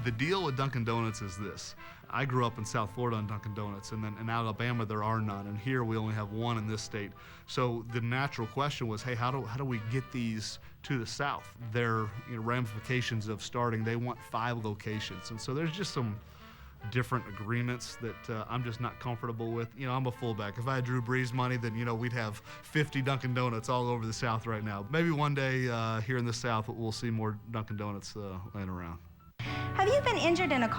The deal with Dunkin' Donuts is this. I grew up in South Florida on Dunkin' Donuts, and then in Alabama there are none, and here we only have one in this state. So the natural question was, hey, how do we get these to the South? There are ramifications of starting. They want 5 locations, and so there's just some different agreements that I'm just not comfortable with. I'm a fullback. If I had Drew Brees money, then we'd have 50 Dunkin' Donuts all over the South right now. Maybe one day here in the South we'll see more Dunkin' Donuts laying around. Have you been injured in a car